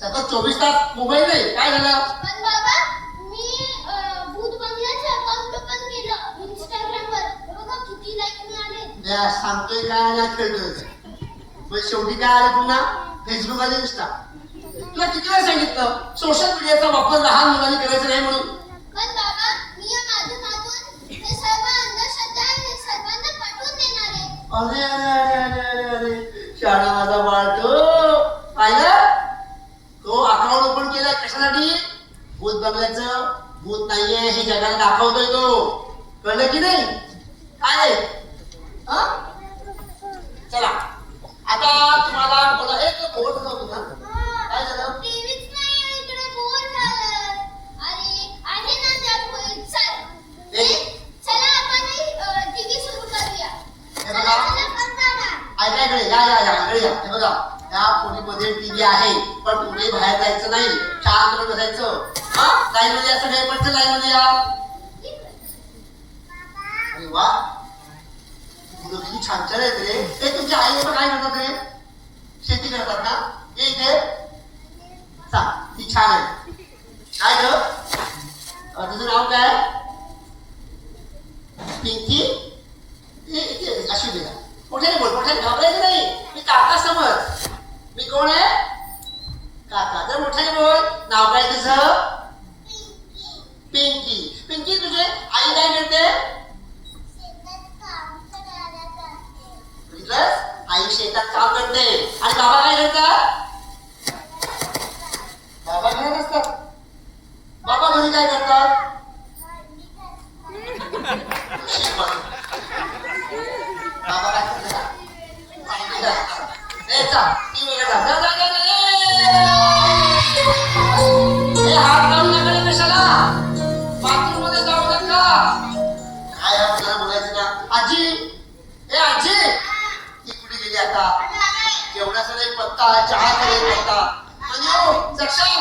सतत 24 तास मोबाईल नाही काय झालं पण बाबा मी भूत बंगल्याचे अकाउंट ओपन केलं इंस्टाग्रामवर बघा किती लाईक मिळाले या सांगतोय काय ना खेळतोय पण शेवटी काय आलं पुन्हा फेसबुक आले नुसता तुला किती वेळा सांगितलं सोशल मीडियाचा वापर लहान मुलांनी करायचा नाही म्हणून करायचं? भूत नाहीये हे जगाला दाखवतोय तो. कळलं की नाही? काय आहे? हं? चला आता तुम्हाला बोला एक बोर्ड नव्हतं ना, काय झालं? टीव्हीच नाही इकडे बोर झालं. अरे आहे ना त्यात होईल. चला आपण टीव्ही सुरू करूया. हे बघा. चला बंद करा. ऐका इकडे या इकडे या. हे बघा त्या खोलीमध्ये टीव्ही आहे पण पुढे बाहेर जायचं नाही, शांत बसायचं. हा लाईन मध्ये या सगळे, पटकन लाईन मध्ये या. अरे वा मुलं किती छान छान आहेत रे. ते तुमच्या आई बाबा काय करतात रे? शेती करतात ना? ये इथे सांग. ती छान आहे. काय ग तुझं नाव काय? पिंकी? अशी दे. मोठ्याने बोल, मोठ्याने घाबरायचं नाही. मी काका समज. मी कोण आहे? काका. जर मोठ्याने बोल. नाव काय तुझं? पिंकी. पिंकी तुझे आई काय करते? बघितलंस? आई शेतात काम करते. आणि बाबा काय करतात? बाबा घरात असतात. बाबा घरी काय करतात? बाबा काय करतात? भांडी घासतात. ए, जा, ती वेगळं जा. जा, जा, जा, जा. ए, हात लावून नका रे कशाला? बाथरूम मध्ये जाऊ नका. काय आपल्याला बोलायचं ना? आजी, ए आजी, ती कुठे गेली आता? जेवणाचा एक पत्ता, चहाचा एक पत्ता. आणि सक्षम,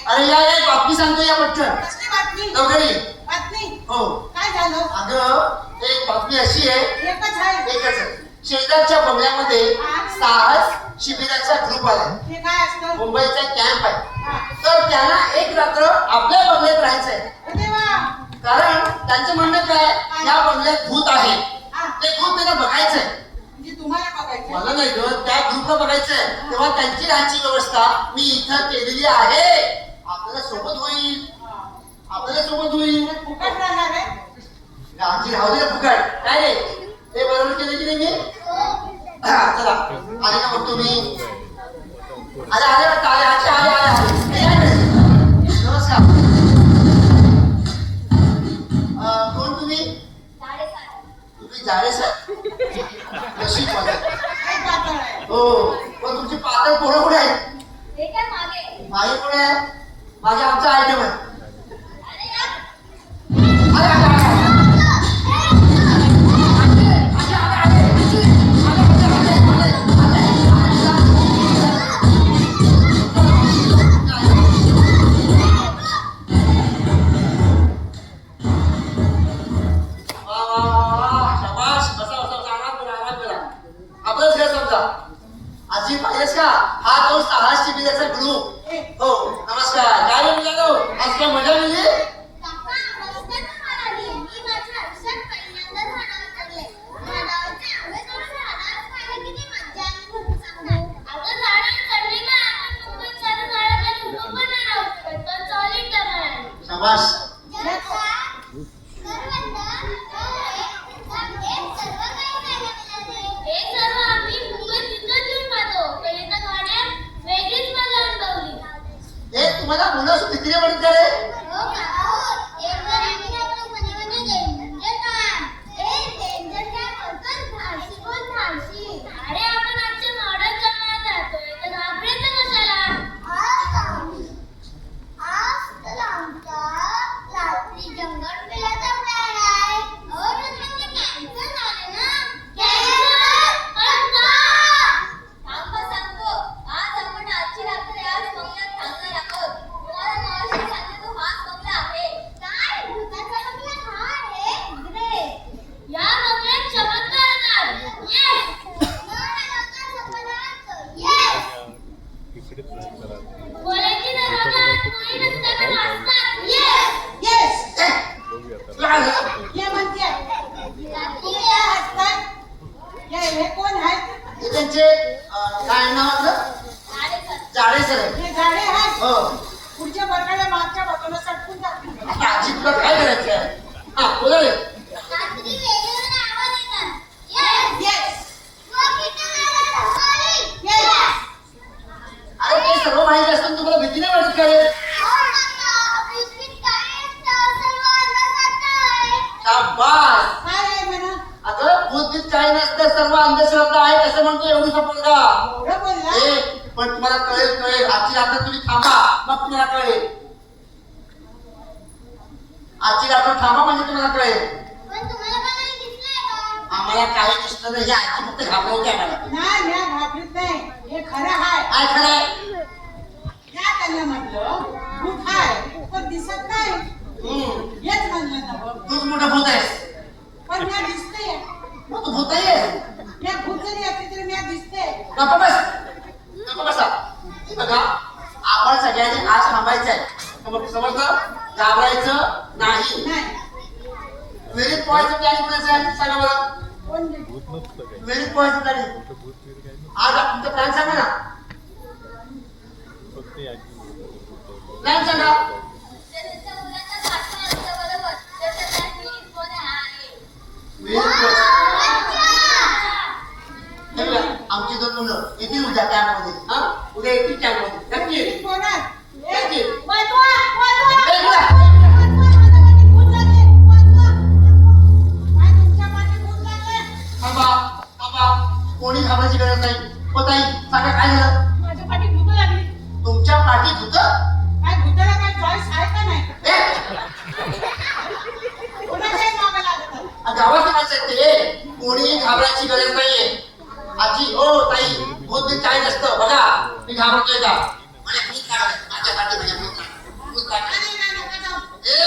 अरे या एक बातमी सांगतो या पटकन. कसली बातमी? लवकर ये. बातमी? हो काय झालं? अगं एक बातमी अशी आहे. एकच आहे. एकच आहे. शेजारच्या बंगल्यामध्ये साहस शिबिराचा ग्रुप आला. हे काय असतं? मुंबईचा कॅम्प आहे. हा. तर त्यांना एक रात्र आपल्या बंगल्यात राहायचंय. अरे वा. कारण त्यांचं म्हणणं काय, या बंगल्यात भूत आहे. हा. ते भूत त्यांना बघायचंय. म्हणजे तुम्हाला बघायचं? मला नाही ग, त्या ग्रुपला बघायचंय. तेव्हा त्यांची राहायची व्यवस्था मी इथं केलेली आहे. आपल्याला सोबत होईल. आपल्याला सोबत होईल. फुकट राहणार आहे? आमची राहू दे फुकट. काय रे ते बरोबर केलं की नाही मी? चला आले का बघतो मी. आले आले वाटतं. आले आजी आले आले आले. या इकडे. नमस्कार. कोण तुम्ही? तुम्ही जाडे सर. कशी पद्धत. काय पातळ आहे? हो पण तुमची पातळ पोरं कुठे आहेत? हे काय मागे? मागे कुठे आहे? मागे आमचा आयटम आहे. अरे यार. आले आले आले. आजी पाहिजेस का? हा तो साहस शिबिराचा ग्रुप. हो नमस्कार. काय रे मुलांनो, आज काय मजा मिळली? काका, मस्त म्हणाली. मी माझ्या आयुष्यात पहिल्यांदा झाडावर चढले. झाडावरचे आंबे तोडून झाडावर खायला किती मज्जा आली म्हणून सांगणार. अगं झाडावर चढली ना, आपण मुंबईत चालू झाडाखाली उभं पण नाही राहू शकत. पण सॉलिड का म्हणाली. शाबास. हे सर्व आम्ही मुंबईत तिथं घेऊन पाहतो. पहिले तर गाण्यात वेगळीच मजा अनुभवली. हे तुम्हाला मुलं किती म्हणत का रे? हो काका, एकदा आम्ही आपल्या मनामध्ये डेंजर काय? डेंजर काय बोलतो? धाडसी बोल, धाडसी. अरे आपण आजच्या मॉडर्न जमान्यात राहतोय तर घाबरायचं कशाला? रात्री जंगल फिरायचा प्लॅन आहे. हो म्हणजे कॅन्सल झालं ना? कॅन्सल? पण का? सांगतो. आज आपण आजची रात्र याच बंगल्यात थांबणार आहोत. तुम्हाला मावशी सांगते तो हाच बंगला आहे. काय? भूताचा बंगला हा आहे? ग्रेट. या बंगल्यात चमत्कार होतात. येस. बोलायची दरवाजात कोणी नसताना वाचतात. येस. येस. काय झालं? हे म्हणते. रात्री तुम्ही काय हसताय? हे कोण आहेत? हे त्यांचे काय नाव आपलं? जाडे सर आहे. हे झाडे आहेत. हो पुढच्या वर्गाला मागच्या बाजूला सटकून जातील. आता आजी तुला काय करायचं आहे? हा बोला रे. रात्री वेगवेगळे आवाज येतात. येस. येस. अरे ते सर्व माहिती असताना तुम्हाला भीती नाही वाटत का रे? सर्व अंधश्रद्धा आहेत असं म्हणतो एवढी मुलगा. एवढं बोलला ए, पण तुम्हाला कळेल आजची रात्र तुम्ही थांबा मग तुम्हाला कळेल. आजची रात्र थांबा म्हणजे तुम्हाला कळेल. पण तुम्हाला पण नाही दिसलंय का? आम्हाला काही दिसलं नाही. ही आजी फक्त घाबरवते आम्हाला. नाही मी घाबरत नाही हे खरं आहे काय खरंय? त्या त्यांना म्हटलं भूत आहे पण दिसत नाही हेच म्हणलं ना बघ. तूच मोठं भूत आहेस. पण मी दिसते मग तू भूत नाहीयेस. मी भूत जरी असते तरी मी दिसते. नको बस. नको बसा. हे बघा आपण सगळ्यांनी आज थांबायचं आहे. समजलं? घाबरायचं नाही. नाही विहिरीत पोहायचं प्लॅनिंग कोणाचं आहे सांगा बरं. कोण नाही. विहिरीत पोहायचं प्लॅनिंग आज तुमचं प्लॅन सांगा ना. प्लॅन सांगा. तुमच्या मुलाचा सासू असतं बरोबर तर त्याला नीट कोण आहे? विहिरीत पोहायचं. अच्छा! हे बघा, आमची दोन मुलं येतील उद्या कॅम्पमध्ये. हा उद्या येतील कॅम्पमध्ये. नक्की येतील. कोणात? येतील. वाजवा, वाजवा. ए, बोला. थांबा थांबा. कोणी घाबरायची गरज नाही. हो ताई सांगा काय झालं. माझ्या पाठी भूत लागली. तुमच्या पाठीत होतं. काय भूताला काय चॉईस आहे का नाही? कोणाच्याही मागं लागत आहे. गावात माणसं ते कोणी घाबरायची गरज नाहीये. आजी ओ ताई भूत बीत काही नसतं. बघा मी घाबरतोय का. म्हणजे भूत काढलं माझ्या पाठी म्हणजे भूत काढलं. नाही, नाही, नका जाऊ. ए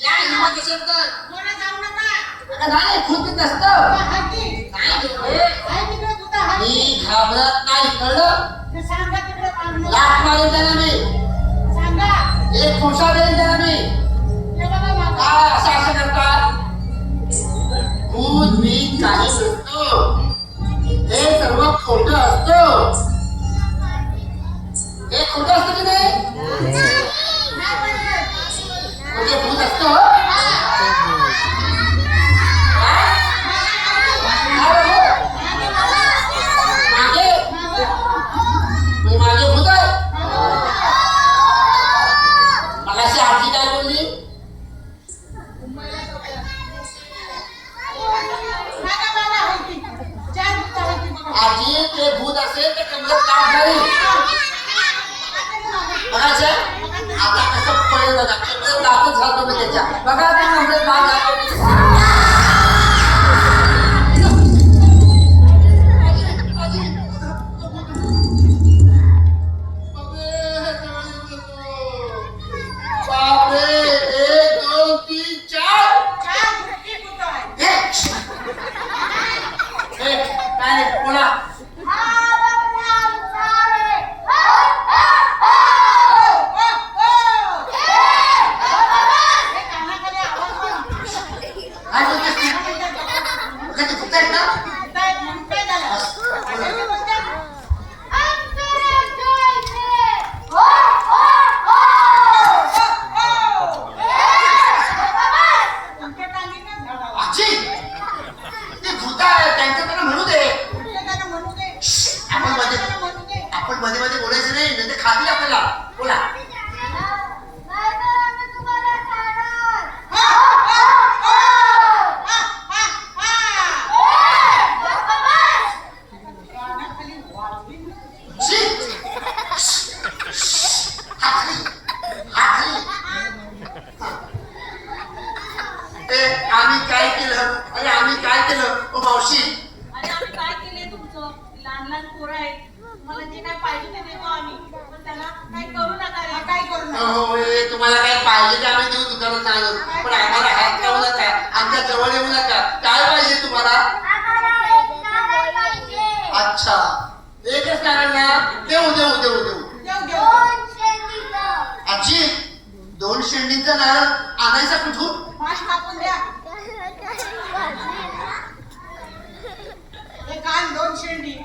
या हिंमत असेल तर. कोणा जाऊ नका. अगं नाही भूत बीत नसतं. तुला हाती. नाही रे. आहे तिकडे तुझा हाती. मी घाबरत नाही कळलं. ते सांगा तिकडे बांधलं. लाथ मारेल त्याला मी. सांगा. एक कोसा देईल त्याला मी. ते बघा मागं. काय असं करता. भूत बीत काही नसतं. हे सर्व खोटं असतं. हे खोटं असतं की नाही. नाही म्हणलं. म्हणजे भूत असतं. मागे मी मागे भूत आहे. मगाशी आजी काय बोलली. सांगा बाबा हाती. चार भूत हाती बघा. आजी ते भूत असेल तर कमरेत काम नाही. बघायचं आता कसं पडेल बघा. कमरेत दातच घालतो मी त्याच्या. बघा ते कमरेत दात घालतो मी. बापरे 1 2 3 4. चार भुटकी भूत आहे. काय नाही बोला. हे कानाखाली आवाज काय बोलतेस तू. कधी भूत आहेत ना. काय म्हणून काय झालं? कशाला बोलतात? तुमच्या टांगीतच झाडाला. आजी ते भूत आहे त्यांचं त्यांना म्हणू दे. तुमच्या त्याला म्हणू दे. आपण मध्ये त्याला म्हणू दे. आपण मध्ये मध्ये बोलायचं नाही म्हणजे खातील आपल्याला. बोला. कानाखाली वाजवी. शी. हात खाली. आम्ही काय केलं. अरे आम्ही काय केलं ओ मावशी. अरे आम्ही काय केलंय तुमचं? लहान लहान पोरं आहेत. मला जे काय पाहिजे ते देतो आम्ही. पण त्याला काही करू नका रे. काय करू नका. हो तुम्हाला काय पाहिजे ते आम्ही देऊ दुकानात आणून. पण आम्हाला हात लावू नका. आमच्या जवळ येऊ नका. काय पाहिजे तुम्हाला. अच्छा एकच नारळ ना. देऊ देऊ देऊ देऊ. देऊ देऊ. आजी 2 शेंडीचा नारळ आणायचा कुठून. पाच कापून द्या. हे कान 2 शेंडी.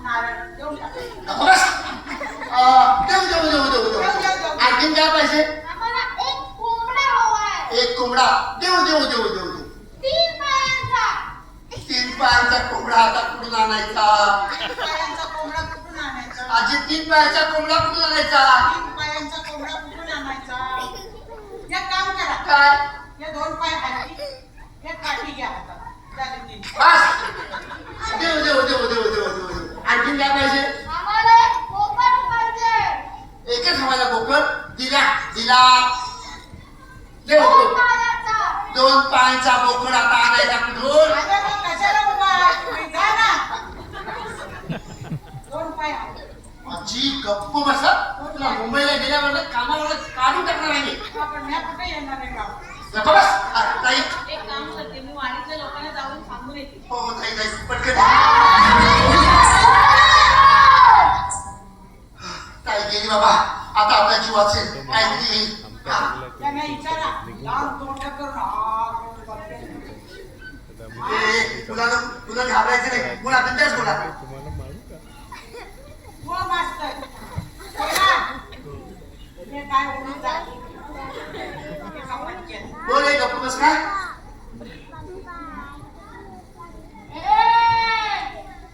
नारळ देऊन टाका. नको बस. देऊ देऊ देऊ देऊ देऊ. आणखीन काय पाहिजे. एक कोंबडा. देऊ देऊ देऊ देऊ देऊ. 3 पायांचा कोंबडा आता कुठून आणायचा. 3 पायांचा कोंबडा कुठून आणायचा? आजी 3 पायाचा कोंबडा कुठून आणायचा. 3 पायांचा कोंबडा कुठून आणायचा? एक काम करा. काय हे 2 पाय हाती, एक काठी घ्या हातात. झाले 3. बस दे दोन होतो. पायाचा. 2 पायांचा बोकड आता आणायचा कुठून? अगं मग कशाला उभा तुम्ही जा ना. 2 पाय आहे. आजी गप्प बसा. तुला मुंबईला गेल्यावर कामावर काढून टाकणार आहे. आपण ह्या कुठे येणार आहे गाव. गप्प बस. ताई एक काम करते मी वाडीतल्या लोकांना जाऊन सांगून येते. हो ताई ताई पटकन ताई गेली बाबा. आता आपला जीव वाचेल. काहीतरी येईल. हा. त्यांना विचारा लांब तोंड करून तुला घाबरायचं नाही. बोला बिंदास बोला. हो मास्तर बोला. हे काय उडून जाते. बोल हे गप्प बस काय?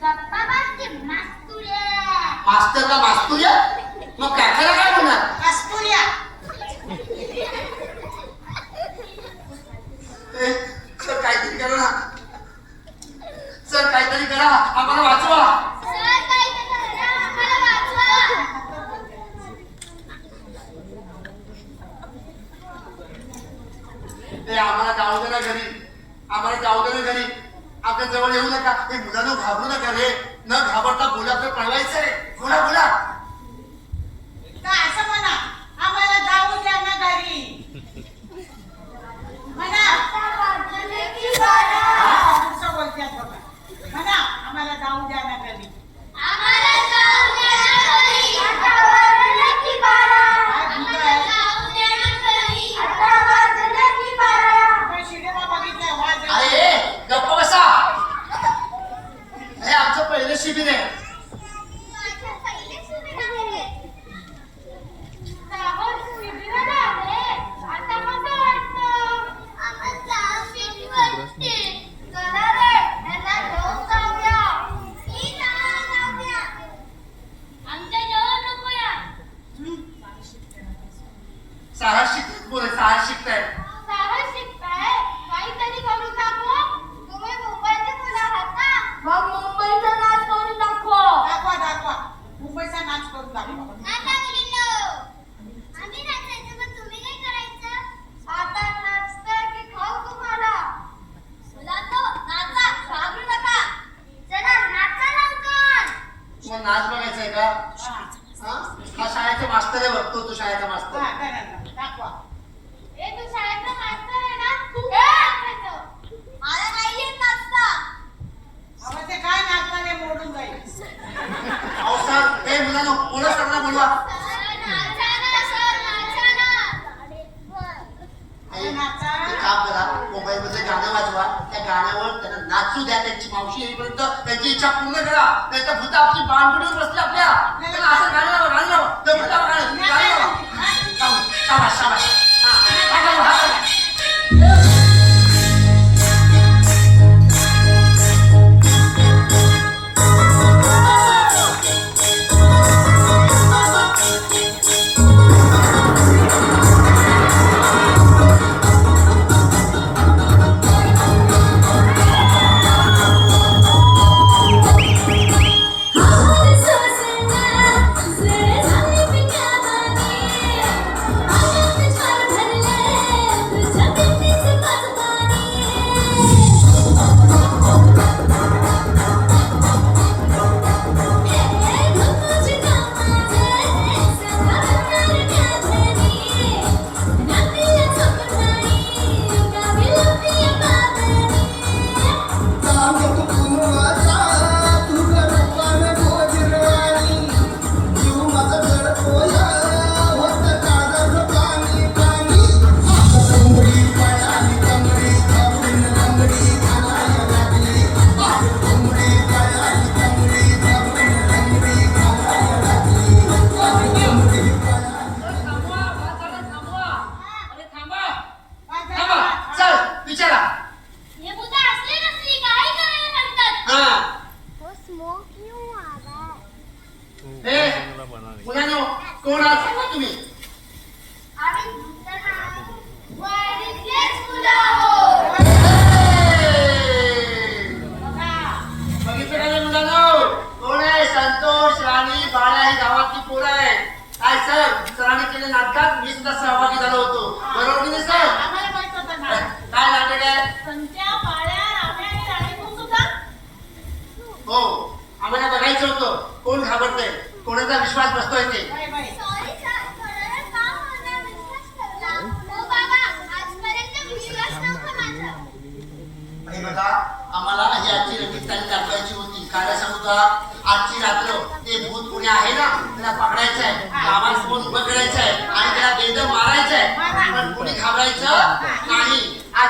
गप्पा बसते मास्तुरे. मास्तरला मास्तुर्य? मग काकाला काय बोलणार? कस्तुरिया. ए, सर काहीतरी करा ना. सर काहीतरी करा. आम्हाला वाचवा. सर काय करा आम्हाला वाचवा. ए आम्हाला जाऊ दे ना घरी. आम्हाला जाऊ दे ना घरी. आपल्या जवळ येऊ नका. ए मुलांना घाबरू नका रे. न घाबरता बोला तर पळवायचंय. बोला बोला. तर असं म्हणा आम्हाला जाऊ द्या ना घरी. म्हणा पुढचं बोलत्यात बघा. म्हणा आम्हाला जाऊ द्या ना घरी. आम्हाला जाऊ द्या ना घरी. आता वाजले की 12. आम्हाला जाऊ द्या ना घरी. आता वाजले की 12. आपण सिनेमा बघितलाय वाज. अरे गप्प बसा. हे आमचं पहिलं शिबिर आहे. माझ्या पहिले शिबिर आहे. सावर शिबिर आहे. आता मजा वाटतं. आम्हाला भीती वाटते. चला रे यांना घेऊन जाऊया. मी जाऊया. आमच्या जवळ नकोया. साहस शिकतायत बोल. साहस शिकतायत. साहस शिकताय. काहीतरी करून दाखव. तुम्ही मुंबईचे मुलं आहात ना. मग मुंबईचा नाच करून दाखव. दाखवा मुंबईचा नाच करून दाखवा. नाचा मुलींनो. आम्ही नाचायचं पण तुम्ही काय करायचं? आता नाचतंय की खाऊ तुम्हाला? मुलांनो नाचा घाबरू नका. चला नाचा लवकर. तुम्हाला नाच बघायचा आहे का? हा. हा शाळेचा मास्तर आहे. बघतो तो शाळेचा मास्तर. हा, करा ना. दाखवा. ए तू शाळेचा मास्तर आहे ना? तू नाचायचं. मला नाही येत नाचता. अहो ते काय नाचताना मोडून जाईल. अहो सर हे मुलांना बोला. सरांना बोलवा. नाचा ना सर नाचा ना. आई, एक काम करा. मोबाईल मध्ये गाणं वाजवा. त्या गाण्यावर त्यांना नाचू द्या. त्यांची मावशी येईपर्यंत त्यांची इच्छा पूर्ण करा. नाही तर भूत आपली बांधडीवर बसली आपल्या. त्यांना असं गाणं लावा. गाणं लावा. ते भूतावर गाणं लावा. शाबास शाबास. हा हा हा हा. Thank you.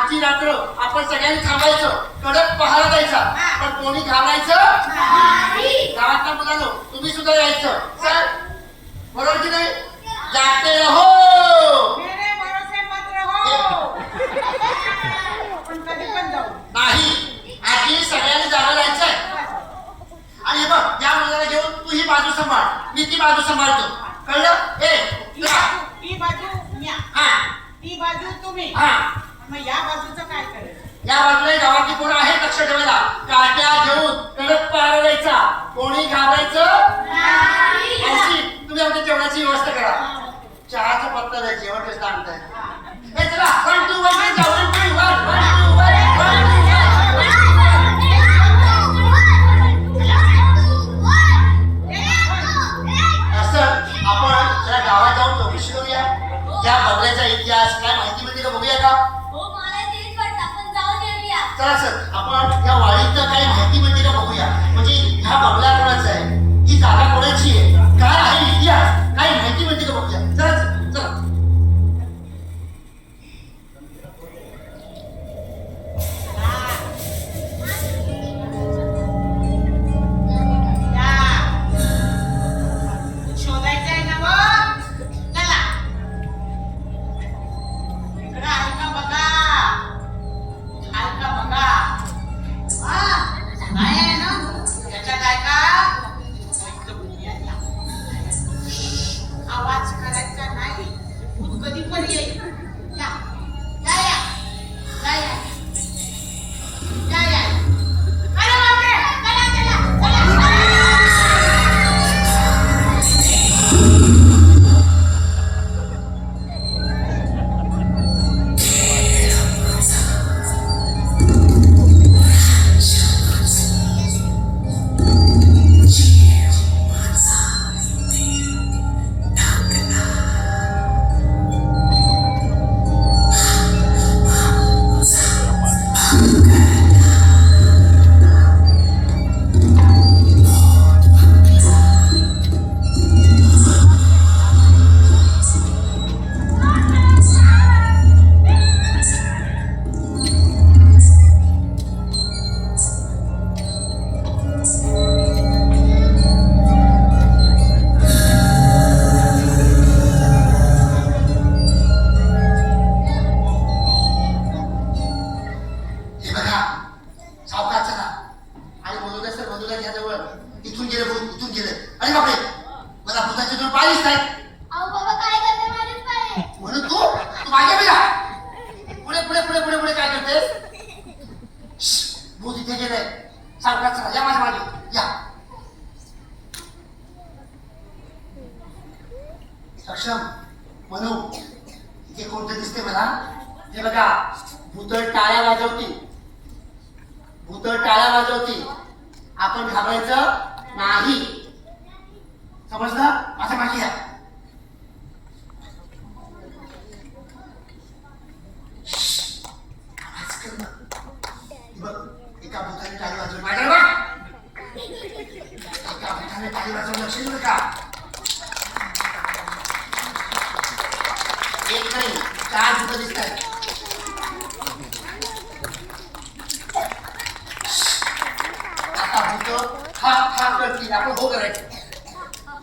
आजची रात्र आपण सगळ्यांनी थांबायचं, कडक पहारा द्यायचा, पण कोणी घाबरायचं नाही. गावातल्या मुलांनो तुम्ही सुद्धा यायचं. सर बरोबर की नाही? जागते रहो. मेरे भरोसे मत रहो. आपण कधी पण जाऊ. नाही, आधी सगळ्यांनी जागा राहायचंय. आणि हे बघ, या मुलाला घेऊन तू ही बाजू सांभाळ, मी ती बाजू सांभाळतो. कळलं? ही बाजू म्या, हा ती बाजू तुम्ही. हा मग या बाजूचं काय करायचं? या बाजूला गावातली पोरं आहेत लक्ष ठेवायला. काट्या घेऊन कडक पहारा द्यायचा, कोणी घाबरायचं नाही. अशी तुम्ही आमच्या जेवणाची व्यवस्था करा. चहाचं पत्ता द्या, जेवण कसं आणताय. हे चला, 1 2 1 जाऊ. 1 2 1 1 2 1 1 2 असं आपण जरा गावात जाऊन चौकशी करूया. या बंगल्याचा इतिहास काय माहिती मिळते का बघूया का? हो, मला तेच वाटतं. आपण जाऊन येऊया. चला सर, आपण या वाडीचं काही माहिती मिळते का बघूया. म्हणजे हा बंगला कोणाचा आहे, ही जागा कोणाची आहे, काय आहे इतिहास, काही माहिती मिळते का बघूया. चला चला. शोधायचं आहे ना मग? चला. इकडं आहे का बघा. आहे का बघा. हा, नाही आहे ना? याच्यात आहे का? इथं बुद्धी आहे. आवाज करायचा नाही. भूत कधी पण येईल. या. या, या. या, या. या, या. अरे बापरे. चला, चला, चला. हे बघा, सावकाश चला. आणि मधुला सर, मधुला घ्या जवळ. इथून गेलं भूत, इथून गेलं. अरे बापरे, मला भूताचे दोन पाय दिसत आहेत. अहो बाबा, काय करते माझे पाय? म्हणून तू मागे बघा. पुढे पुढे पुढे पुढे पुढे काय करतेस? भूत इथे गेलंय. सावकाश चला, या माझ्या मागे या. सक्षम म्हणू, इथे कोणतं दिसते मला? हे बघा, भूतळ टाळ्या वाजवती, भूतळ टाळ्या वाजवती. आपण घाबरायचं नाही. समजलं? माझ्या मागे या. आवाज कर ना. बघ, एका भूताने टाळी वाजवली. माझ्या बघ, एका भूताने टाळी वाजवली. लक्ष देऊ का? एक नाही, 4 भूत दिसत आहेत. आता भूत हा हा करतील, आपण हो करायचं.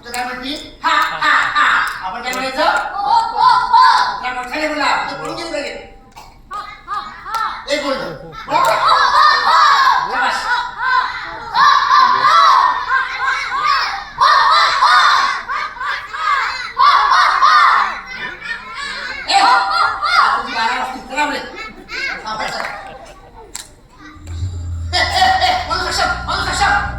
तू काय म्हणती? हा हा हा. आपण काय म्हणायचं? हो, हो, हो. काय मोठ्याने बोला, तू बोलून गेली पाहिजे. एक बोल. हो, हो, हो. शाबास. ए, आता तुझी 12 वाजतील. चला बरे. सावकाश चला. म्हणू सक्षम, म्हणू सक्षम.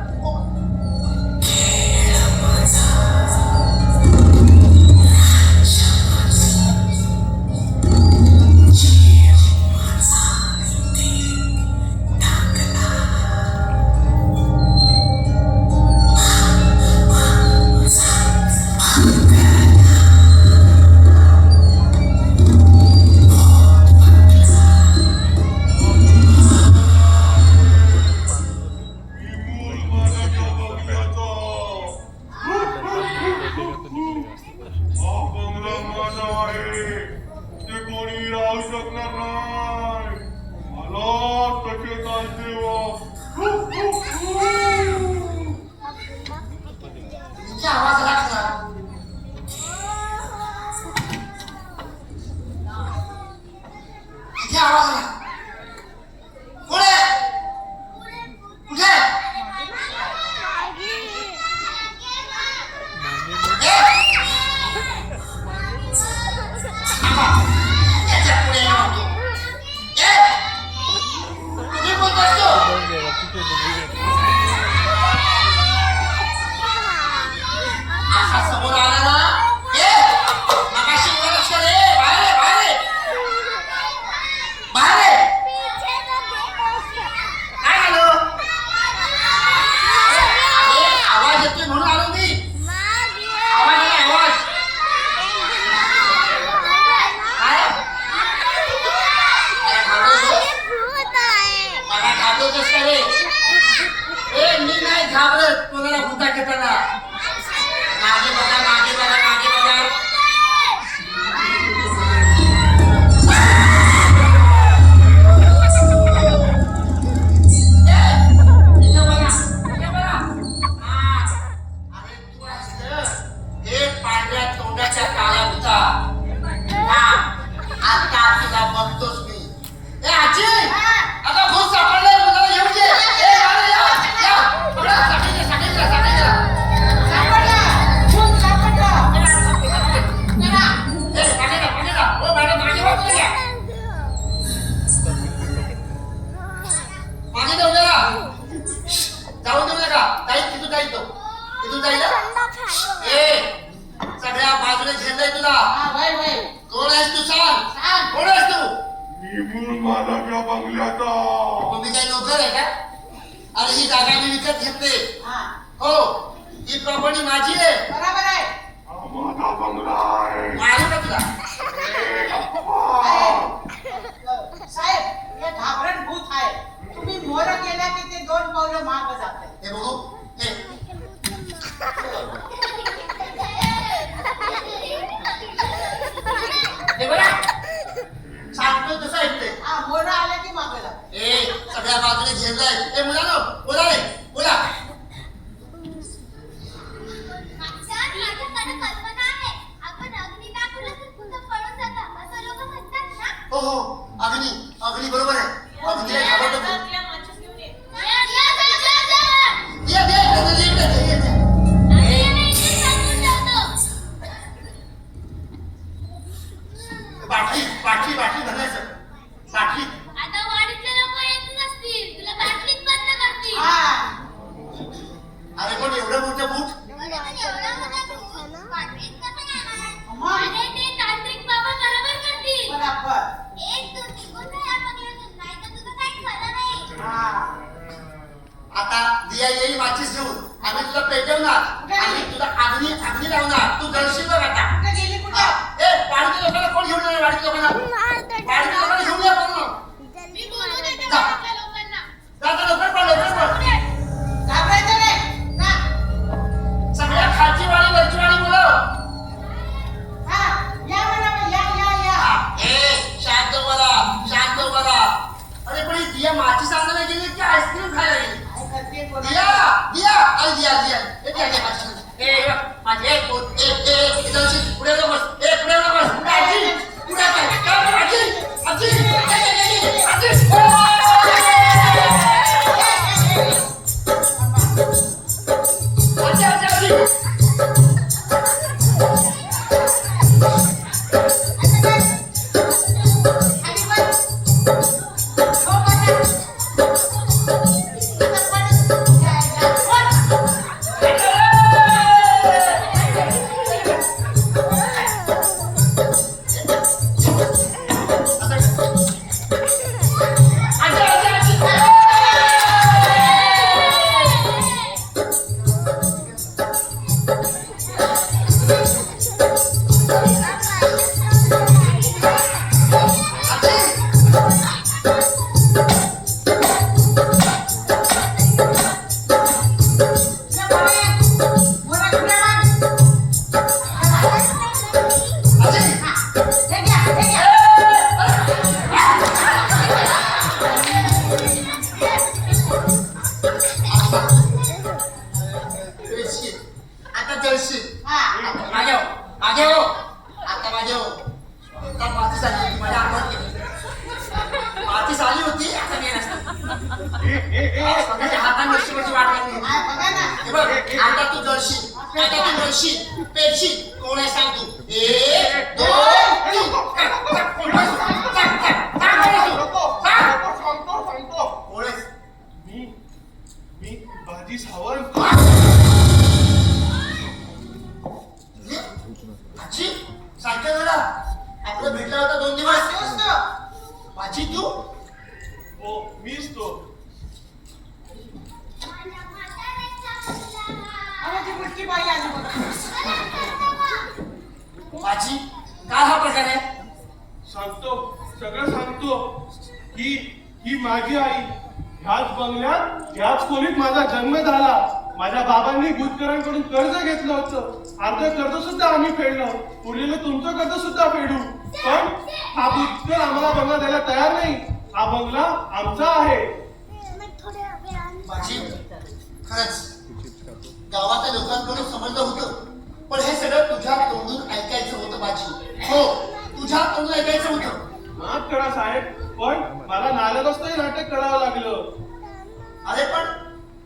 बंगला माझा आहे, ते कोणी राहू शकणार नाही. आला सचेता देवा. तुमच्या आवाज लागला. किती आवाज आला? पुढे कुठे? याच्या पुढे तुम्ही बोलत असतो. असा समोर आला ना, मगाशी उभं लक्ष रे, बाहेर बाहेर बाहेर. काय झालं? आवाज येतोय म्हणून आलो मी. आवाज आला, आवाज. काय? मला घाबरतोस का रे? मी नाही घाबरत कोणाला भूता घेताना. मागे बघा, मागे बघा, मागे बघा. इथं बघा, इथं बघा. अरे तू आहेस हे पांढऱ्या तोंडाच्या काळ्या भूता. आता तुला बघतोस मी. आजी, आता भूत सापडलंय, भूताला येऊ दे. अरे या बघा, साखळी साखळी साखळी. मागे जाऊ नका, जाऊन देऊ नका. जाईल तिथून जाईल तो, तिथून जाईल. सगळ्या बाजूने झेंडाय तुला. कोण आहेस तू? सांग, कोण आहेस तू? मी मूळ मालक या बंगल्याचा. तुम्ही काही नोकर आहे का? अरे ही जागा मी विकत घेतली. हो, ही प्रॉपर्टी माझी आहे. बरोबर आहे. हा माझा बंगला आहे. मारू का तुला? साहेब, हे घाबरट भूत आहे. तुम्ही मोर केला की ते 2 पावलं मागं जाते. हे बघू, हे हे बघा, सांगतो तसं ऐकते. मोर आलं की मागं जाते. सगळ्या बाजूने झेंडाय. मुलांनो, बोला रे, बोला. माझ्याकडे कल्पना आहे. आपण अग्नी दाखवलं तर भूत पळून जातात असं लोक म्हणतात ना. हो हो, अग्नी, अग्नी बरोबर आहे. अग्नीला घाबरतो तू. आपल्या माचीस घेऊन ये. ये, ये, ये, ये, ये, ये, ये. बाटली बाटली बाटली भरायचं. बाटली. आता वाडीतले लोक येत नसतील, तुला बाटलीत बंद करतील. अरे पण एवढं मोठं बूट. एवढा मोठा भूत बाटलीत कसं येणार? मग? अरे ते तांत्रिक बाबा बरोबर करतील. बरोबर. एक तू निघून जा या बंगल्यातून, नाही तर तुझं काही खरं नाही. आता दिया येईल माचीस घेऊन. आम्ही तुला पेटवणार आणि तुला अग्नी अग्नी लावणार. तू जळशील बघ आता. कुठे गेली कुठे? वाडीच्या लोकांना कोण घेऊन येणार? वाडीच्या लोकांना घेऊन या कोण. मी बोलू देते घरातल्या लोकांना. जाता लवकर पड, लवकर पड. घाबरायचं नाही. जा. सगळ्या खालची वाडी वरची वाडी बोलव. या म्हणावं, या. शांत बरा, शांत बरा. अरे पण ही दिया माचीस आणायला गेली की आईस्क्रीम खायला गेली? काय करते कोण? दिया, दिया, अरे दिया, दिया. हे घ्या, घ्या, माचीस. माझे एक बोल, पुढे जाऊ बस. पुढे जाऊ बस. पुढे आजी, पुढे काय? आजी, आजी, आजी, आजी, आजी, आजी. खाली बस. हो बसा. इथं बस. या, या. बस. बघ आता तू जळशील, आता तू जळशील, पेटशील. कोण आहे सांग तू? 1 2 3. सांगतो. कोण आहेस? मी बाजी सावंत. आजी सारखं जरा आपलं भेटला होता 2 दिवस. माझी तू हो मीच तो. माझ्या म्हाताऱ्याचा मुलगा अरे ती बुटकी बाई आली बघ. माझी काय हा प्रकार आहे? सांगतो, सगळं सांगतो. ही माझी आई. ह्याच बंगल्यात ह्याच खोलीत माझा जन्म झाला. माझ्या बाबांनी गुजकरांकडून कर्ज घेतलं होतं. अर्ध कर्ज सुद्धा आम्ही फेडलं. उरलेलं तुमचं कर्ज सुद्धा फेडू. पण हा गुजकर आम्हाला बंगला द्यायला तयार नाही. हा बंगला आमचा आहे. माझी खरंच गावातल्या लोकांकडून समजलं होतं, पण हे सगळं तुझ्या तोंडून ऐकायचं होतं माझी. हो, तुझ्या तोंडून ऐकायचं होतं. माफ करा साहेब, पण मला नालगस्त हे नाटक करावं लागलं. अरे पण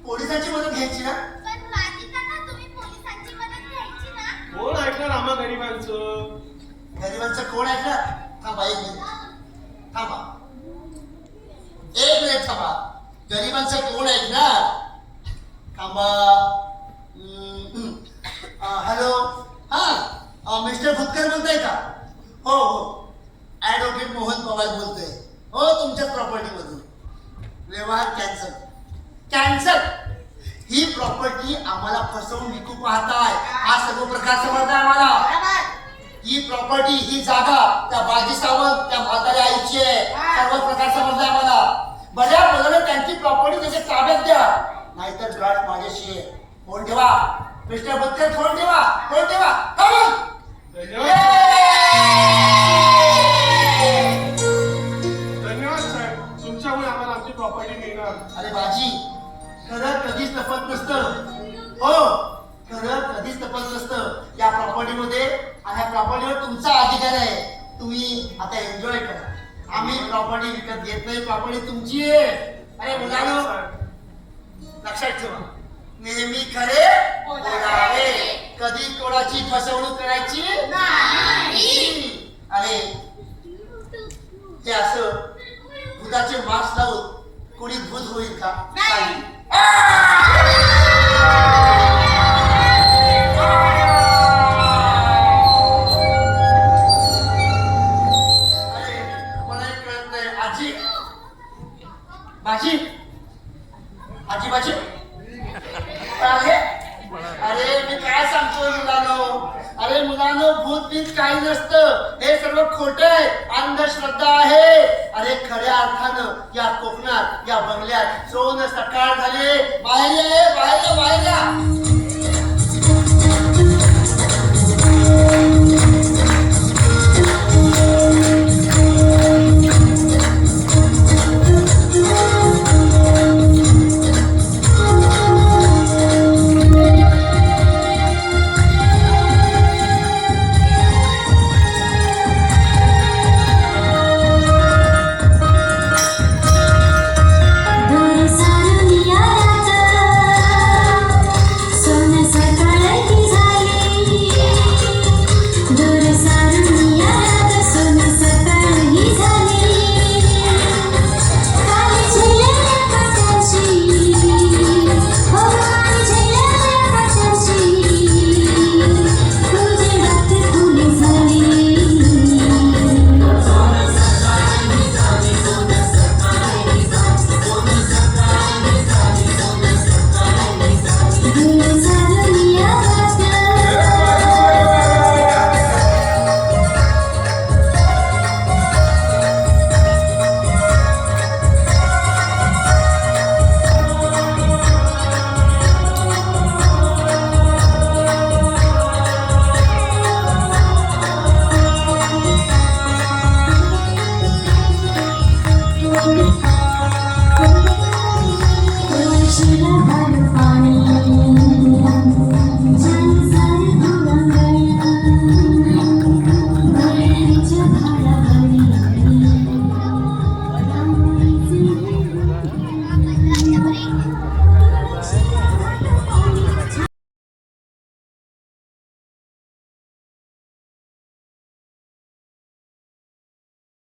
पोलिसांची मदत घ्यायची ना? पण माझी काका तुम्ही पोलिसांची मदत घ्यायची ना. कोण ऐकणार आम्हा गरिबांचं? गरिबांचं कोण ऐकणार? थांबा 1 मिनिट, थांबा 1 मिनिट थांबा. गरिबांचं कोण ऐकणार? थांबा. हॅलो, हा मिस्टर भुतकर बोलताय का? हो हो, ॲडव्होकेट मोहन पवार बोलतोय. हो, तुमच्याच प्रॉपर्टीमधून. व्यवहार कॅन्सल. कॅन्सल. ही प्रॉपर्टी आम्हाला फसवून विकू पाहताय. हा सर्व प्रकार समजताय आम्हाला. ही प्रॉपर्टी, ही जागा त्या बाजी सावंत, त्या म्हाताऱ्या आईची आहे. सर्व प्रकार समजताय आम्हाला. बऱ्या बोलाने त्यांची प्रॉपर्टी त्याच्या ताब्यात द्या, नाहीतर गाठ माझ्याशी आहे. फोन ठेवा मिस्टर भुतकर, फोन ठेवा, फोन ठेवा. धन्यवाद साहेब, तुमच्यामुळे आम्हाला आमची प्रॉपर्टी मिळणार. अरे बाजी, खरं कधीच तपत नसतं. हो, खरं कधीच तपत नसतं. या प्रॉपर्टीमध्ये आणि या प्रॉपर्टीवर तुमचा अधिकार आहे. तुम्ही आता एन्जॉय करा. आम्ही प्रॉपर्टी विकत घेत नाही. प्रॉपर्टी तुमची आहे. अरे मुलांनो, लक्षात ठेवा, नेहमी खरे बोलावे, कधी कोणाची फसवणूक करायची नाही. अरे हे असं भूताचे मास्क लावून कोणी भूत होईल का? नाही. अरे मला एक कळत नाही. आजी बाजी, आजी बाजी, अरे अरे मी काय सांगतोय मुलांनो? अरे मुलांनो, भूत बीत काही नसतं. हे सर्व खोट आहे, अंधश्रद्धा आहे. अरे खऱ्या अर्थानं या कोकणात, या बंगल्यात सोन सकाळ झाले. बाहेर या, बाहेर या, बाहेर या.